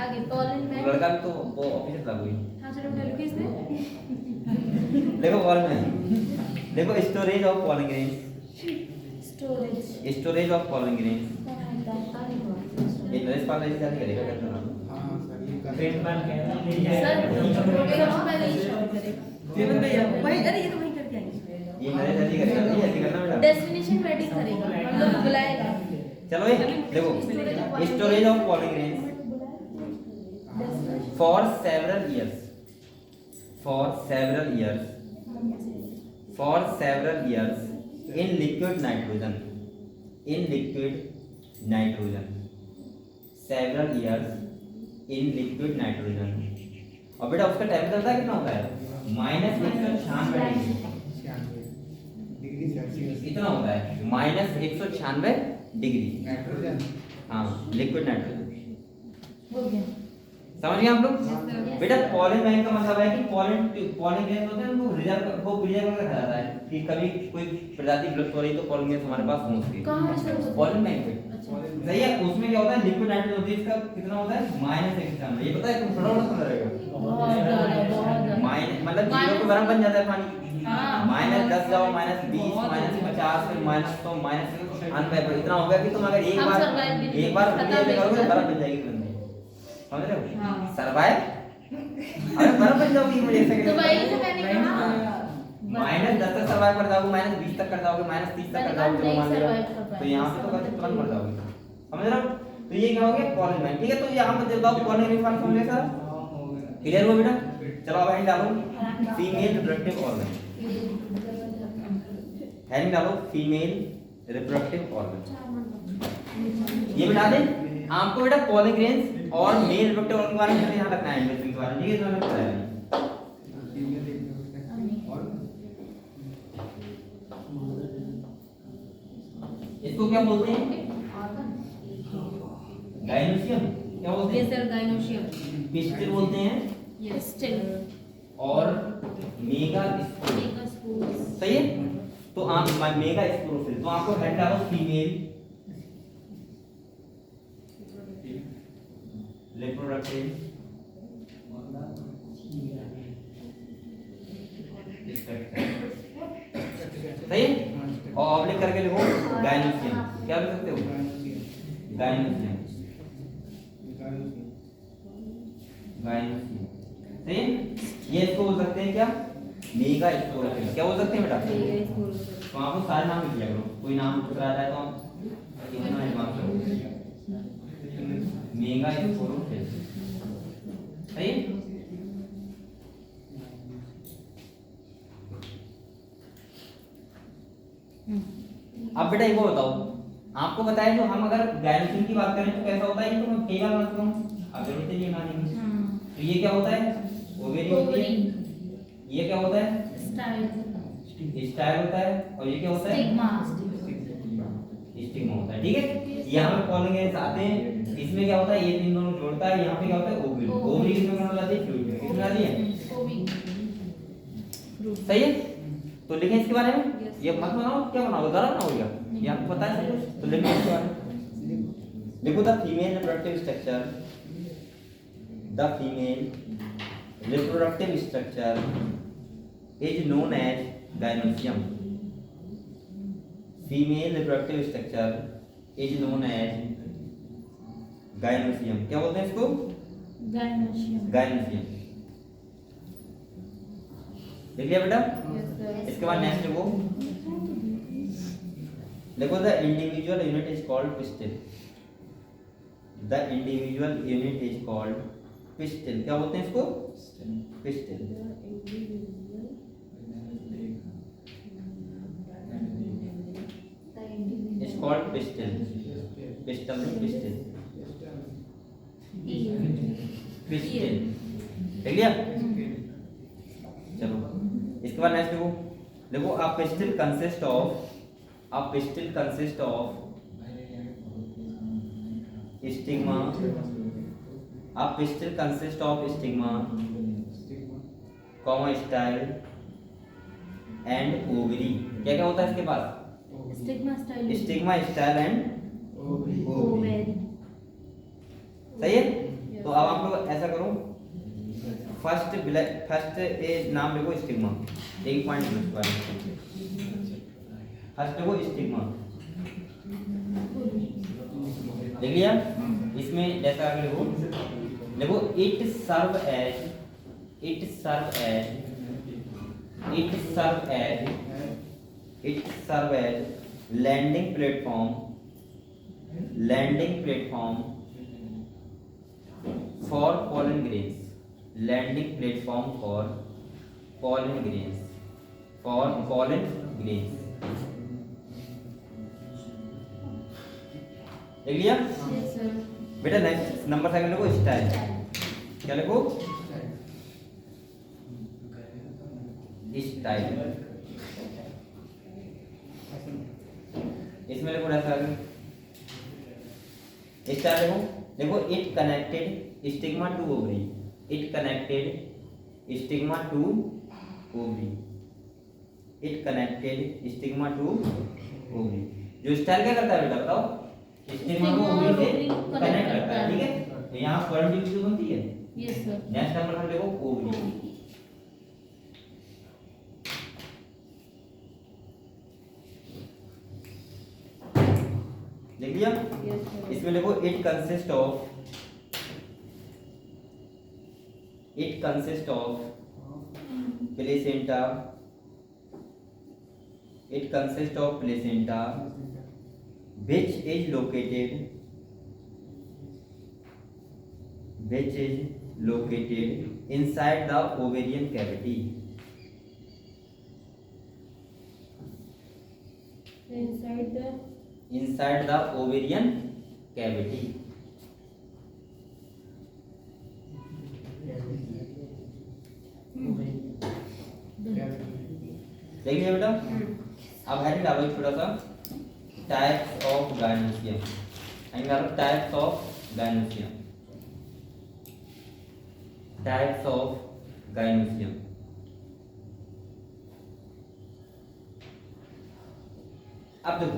आगे पॉलिन वो बैंक लड़का भी तो वो ऑफिस लगा हुई हाँ चलो डर किस ने देखो बॉल में देखो storage of polling grain storage storage of polling grain ये नरेश पाल ऐसे शादी करेगा क्या नाम हाँ सर ये कर ट्रेन बार कहना ले सर जाएगा। सबसे पहले ये शॉट करेगा तेरे भैया वही अरे ये तो वही करके आएंगे ये नरेश शादी करेगा ये ऐसे करना बेटा डेस्टिनेशन वेडिंग करेगा मतलब बुलाएगा चलो ये देखो storage of polling grain for several years in liquid nitrogen several years in liquid nitrogen और बेटा उसका टेम्परेचर कितना होता है -196 डिग्री सेल्सियस इतना होता है -196 डिग्री नाइट्रोजन हाँ लिक्विड नाइट्रोजन हो गया समझ गए आप लोग? बेटा पॉलन बैंक का मतलब है कि पॉलन ग्रेन्स होते हैं उनको प्रिजर्व करके रखा जाता है कि कभी कोई प्रजाति विलुप्त हो रही तो पॉलन ग्रेन्स हमारे पास पहुंच गए। कहाँ है सर? पॉलन बैंक पे अच्छा। सही है। उसमें क्या होता है लिक्विड नाइट्रोजन होती है, इसका कितना होता है -1 ये पता है तुम थोड़ा समझ रहेगा। बहुत ज़्यादा। माइनस मतलब जीरो के बराबर बन जाता है पानी। हाँ। -10 जाओ -20 -50 फिर -100 -100 इतना हो गया कि तुम अगर एक हम बार survive भी नहीं एक बार खत्म ये नहीं करोगे कर बर्फ बन जाएगी तुरंत। समझ रहे हो? हाँ। सर्वाइव अरे बर्फ बन जाओगी मुझे सेकंड तो वही तो मैंने कहा। -10 तक सर्वाइव कर जाओगे, -20 तक कर जाओगे, -30 तक कर जाओगे, नहीं मान लो survive कर पाएंगे। तो यहाँ पे तो बस तुरंत मर जाओगे। समझ रहे हो? तो ये क्या हो गया पॉलन बैंक। ठीक है, तो यहाँ पर देता हूँ पॉलन ग्रेन्स समझ गए सर? क्लियर हुआ बेटा? चलो अब हेडिंग डालो फीमेल रिप्रोडक्टिव ऑर्गन। हेडिंग डालो फीमेल रिप्रोडक्टिव ऑर्गन। ये बता दें आपको बेटा पॉलन ग्रेन्स और मेल रिप्रोडक्टिव ऑर्गन के बारे में यहाँ रखना है इंडस्ट्री के बारे में। ठीक है, तो मैंने बताया इसको क्या बोलते हैं? गाइनोसियम। क्या बोलते ये हैं? Sir gynoecium. पिस्टिल बोलते हैं यस स्टिल। और मेगा स्पोर। Mega spores. सही है। तो आप मेगा स्पोरोफिल तो आपको हेड डालो फीमेल रिप्रोडक्टिव सही है। और ऑब्लिक करके लिखो गाइनोसियम। क्या लिख सकते हो? गाइनोसियम। गाइनोसियम सही है। ये इसको बोल सकते हैं क्या? Mega sporophyll. क्या बोल सकते हैं बेटा? Mega spores. तो आपको सारे नाम लिख लिया करो, कोई नाम दूसरा आ जाए तो आप इतना दिमाग करो। मेगा स्पोरोफिल सही है। अब बेटा एक बताओ, आपको बताया जो हम अगर गाइनोसियम की बात करें तो कैसा होता है? ये तो मैं कई बार बात करूं, अब जरूरत है ये मानने की। तो ये क्या होता है? ओवेरी होती है। ये क्या होता है? स्टाइल। स्टाइल होता है। और ये क्या होता है? स्टिग्मा। स्टिग्मा होता है। ठीक है, यहाँ पे पॉलन ग्रेन्स आते हैं, इसमें क्या होता है? ये तीन दोनों जोड़ता है, यहाँ पे क्या होता है? ओवरी। ओवरी किसमें कन्वर्ट हो जाती है? फ्लूइड में। किसमें आती है? ओवी। सही है। तो लिखें इसके बारे में। Yes. ये मत बनाओ, क्या बनाओगे? जरा बनाओगे ये आपको पता है सब कुछ? तो लिखें इसके बारे में। देखो the female reproductive structure, the female reproductive structure is known as gynoecium. Female reproductive structure is known as gynoecium. क्या बोलते हैं इसको? गाइनोशियम। गाइनोसियम। देख लिया बेटा? Yes sir. इसके बाद नेक्स्ट वो देखो the individual unit is called pistil. The individual unit is called pistil. क्या बोलते हैं इसको? Pistil. Is called pistil. Pistol नहीं पिस्टिल। पिस्टिल। देख लिया? चलो इसके बाद नेक्स्ट देखो अ pistil consist of stigma. A pistil consist of stigma comma style and ovary. क्या क्या होता है इसके पास? Stigma style. Stigma style and ovary. सही है। तो अब आप लोग ऐसा करो, फर्स्ट ए नाम लिखो स्टिग्मा। एक पॉइंट लिखो इसके बारे में। फर्स्ट लिखो स्टिग्मा। देख लिया? इसमें जैसा आगे लिखो it serve as landing platform for pollen grains. Landing platform for pollen grains. देख लिया? Yes sir. बेटा नेक्स्ट नंबर सेकंड लिखो स्टाइल। क्या लिखो? स्टाइल। इसमें लिखो ऐसा स्टाइल लिखो देखो it connected stigma to ovary, it connected stigma to ovary, it connected stigma to ovary. जो स्टाइल क्या करता है बेटा बताओ, स्टिग्मा को ओवरी से कनेक्ट करता है, ठीक है। तो यहाँ स्पर्म ट्यूब बनती है। Yes sir. नेक्स्ट नंबर हम देखो ओवरी, देख लिया। Yes sir. इसमें देखो it consist of placenta, it consists of placenta which is located inside the ovarian cavity, inside the ovarian cavity। देख लिया बेटा। अब हेडिंग डालो एक छोटा सा, टाइप्स ऑफ गायनोसियम। हेडिंग डालो types of gynoecium, types of gynoecium. अब देखो,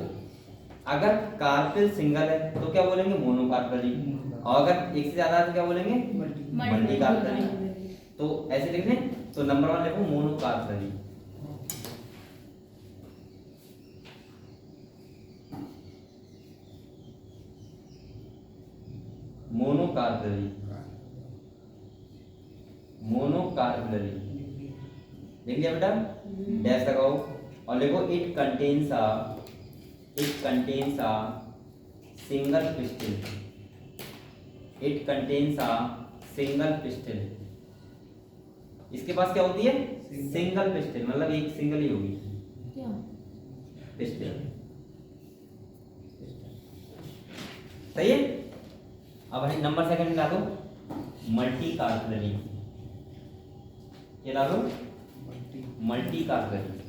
अगर कार्पेल सिंगल है तो क्या बोलेंगे, मोनोकार्पली, और अगर एक से ज्यादा है तो क्या बोलेंगे, मल्टीकार्पली। तो ऐसे लिखने, तो नंबर 1 लिखो मोनोकार्पली, मोनोकार्पली, मोनोकार्पली। देख लिया बेटा, डैश लगाओ और लिखो it contains a single pistil, it contains a single pistil। इसके पास क्या होती है, सिंगल पिस्टल, मतलब एक सिंगल ही होगी क्या पिस्टल, सही है। अब नंबर सेकंड ला दो मल्टी कार्पलरी, ये ला दो मल्टी कार्पलरी।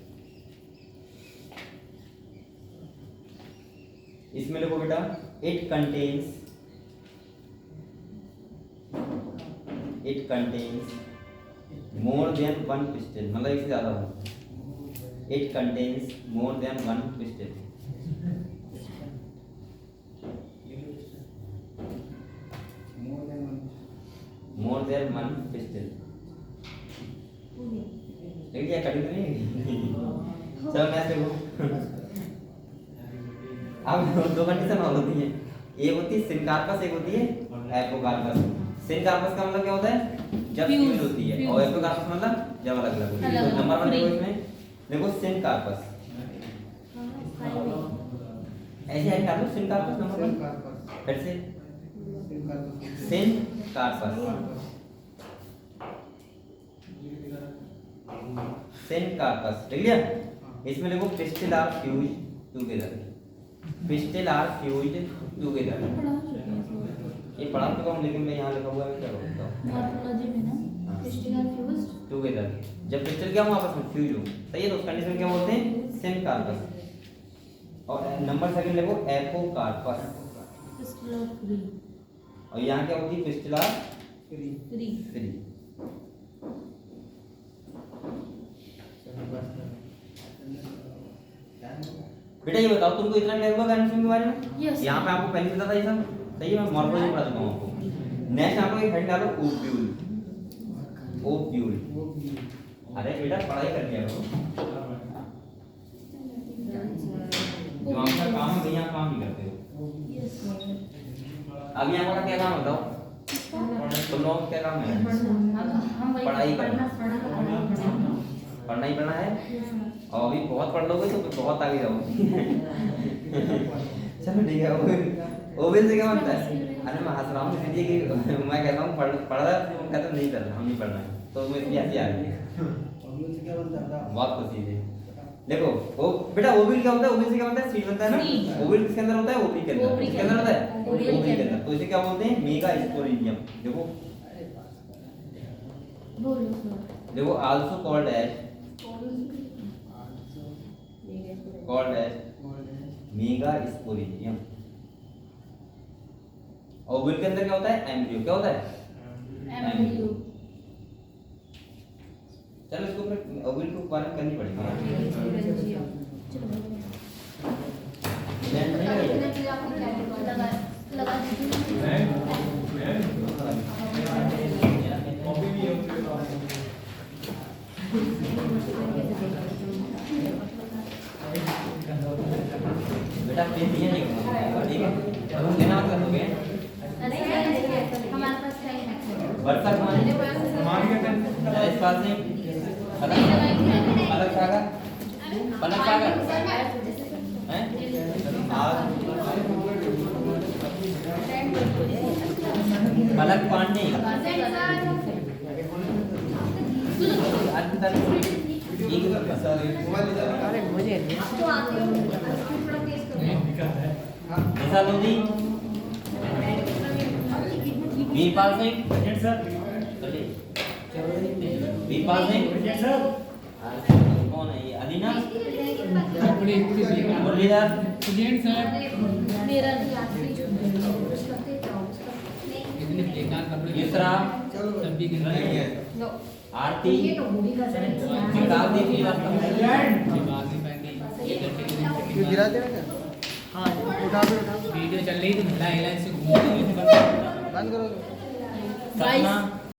इसमें लिखो बेटा it contains more than one pistol, मतलब एक से ज्यादा हो। It contains more than one pistol, more than one pistol. ठीक है, कटिंग नहीं चलो मैच देखो। अब दो कंडीशन और होती है, एक होती है सिनकार्पस, एक होती है एपोकार्पस। सिनकार्पस का मतलब क्या होता है, जब फ्यूज होती है, और एपोकार्पस मतलब जब अलग अलग होती है। तो नंबर 1 देखो, इसमें देखो सिनकार्पस, ऐसे है डालो सिनकार्पस नंबर 1, फिर से सिनकार्पस, सिनकार्पस। ठीक है। इसमें देखो pistil are fuse together, pistil are fuse together. ये पढ़ा चुका हूँ, लेकिन मैं यहाँ लिखा हुआ है, क्या करता हूँ मॉर्फोलॉजी में ना पिस्टिल आर फ्यूज्ड टुगेदर। जब पिस्टिल क्या हो आपस में फ्यूज हो, सही है, तो उस कंडीशन क्या बोलते हैं, सिनकार्पस। और नंबर सेकंड लिखो एपोकार्पस, पिस्टिल आर फ्री, और यहाँ क्या होती है, पिस्टिल आर फ्री। फ्री। बेटा ये बताओ तुमको इतना क्लियर हुआ गायनेसियम के बारे में? Yes, यहाँ पे आपको पहले पता था ये सब, सही है, मैं मॉर्फोलॉजी पढ़ा चुका हूँ आपको। नेक्स्ट आपको एक हेड डालो ओव्यूल, ओव्यूल। अरे बेटा पढ़ाई कर लिया करो, जो आपका काम है यहाँ काम नहीं करते हो। यस अभी यहाँ का क्या काम बताओ, तुम लोगों का क्या काम है? हम वही पढ़ाई पढ़ना पढ़ना ही पढ़ना है, और अभी बहुत पढ़ लोगे तो बहुत आगे जाओगे। चलो ठीक है। ओवेल से क्या बनता है? अरे मैं हंस रहा हूँ इसलिए कि मैं कहता हूँ पढ़ रहा है, तुम कहते हो नहीं करना, हम नहीं पढ़ना है, तो मैं इसलिए हंसी आ रही है। बहुत खुशी है। देखो ओ बेटा ओविल क्या होता है, ओविल से क्या बनता है, सीड बनता है ना। ओविल किसके अंदर होता है, ओवरी के अंदर। ओवरी किसके अंदर होता है, ओवरी ओवरी के के अंदर। तो इसे क्या बोलते हैं, मेगा स्पोरेंजियम। देखो बोलो सर। देखो also called as megasporangium. Ovule के अंदर क्या होता है? एम्ब्रियो। क्या होता है? एम्ब्रियो। चलो इसको फिर ओवल को बारे में करनी पड़ेगी। लगा दीजिए। बेटा पेन दिया नहीं ठीक है, तुम लेना मत करोगे। हमारे पास टाइम है। वर्षा कमाने इस पास नहीं पलक पलक सागर पलक सागर हैं आज पलक पांडे अंतर ये क्या अरे मुझे निशा लोधी वीरपाल सिंह सर चलिए वीरपाल सिंह सर कौन है ये? अलीना कपड़े मुरलीधर स्टूडेंट्स हैं मेरा इतने बेकार कपड़े युसरा तब भी गिर रहे हैं आरती शताब्दी श्रीवास्तव दिमाग में पहनी ये गिरा देना क्या हाँ उठा दो वीडियो चल रही थी महिला एयरलाइन से घूम रही थी बंद करो सपना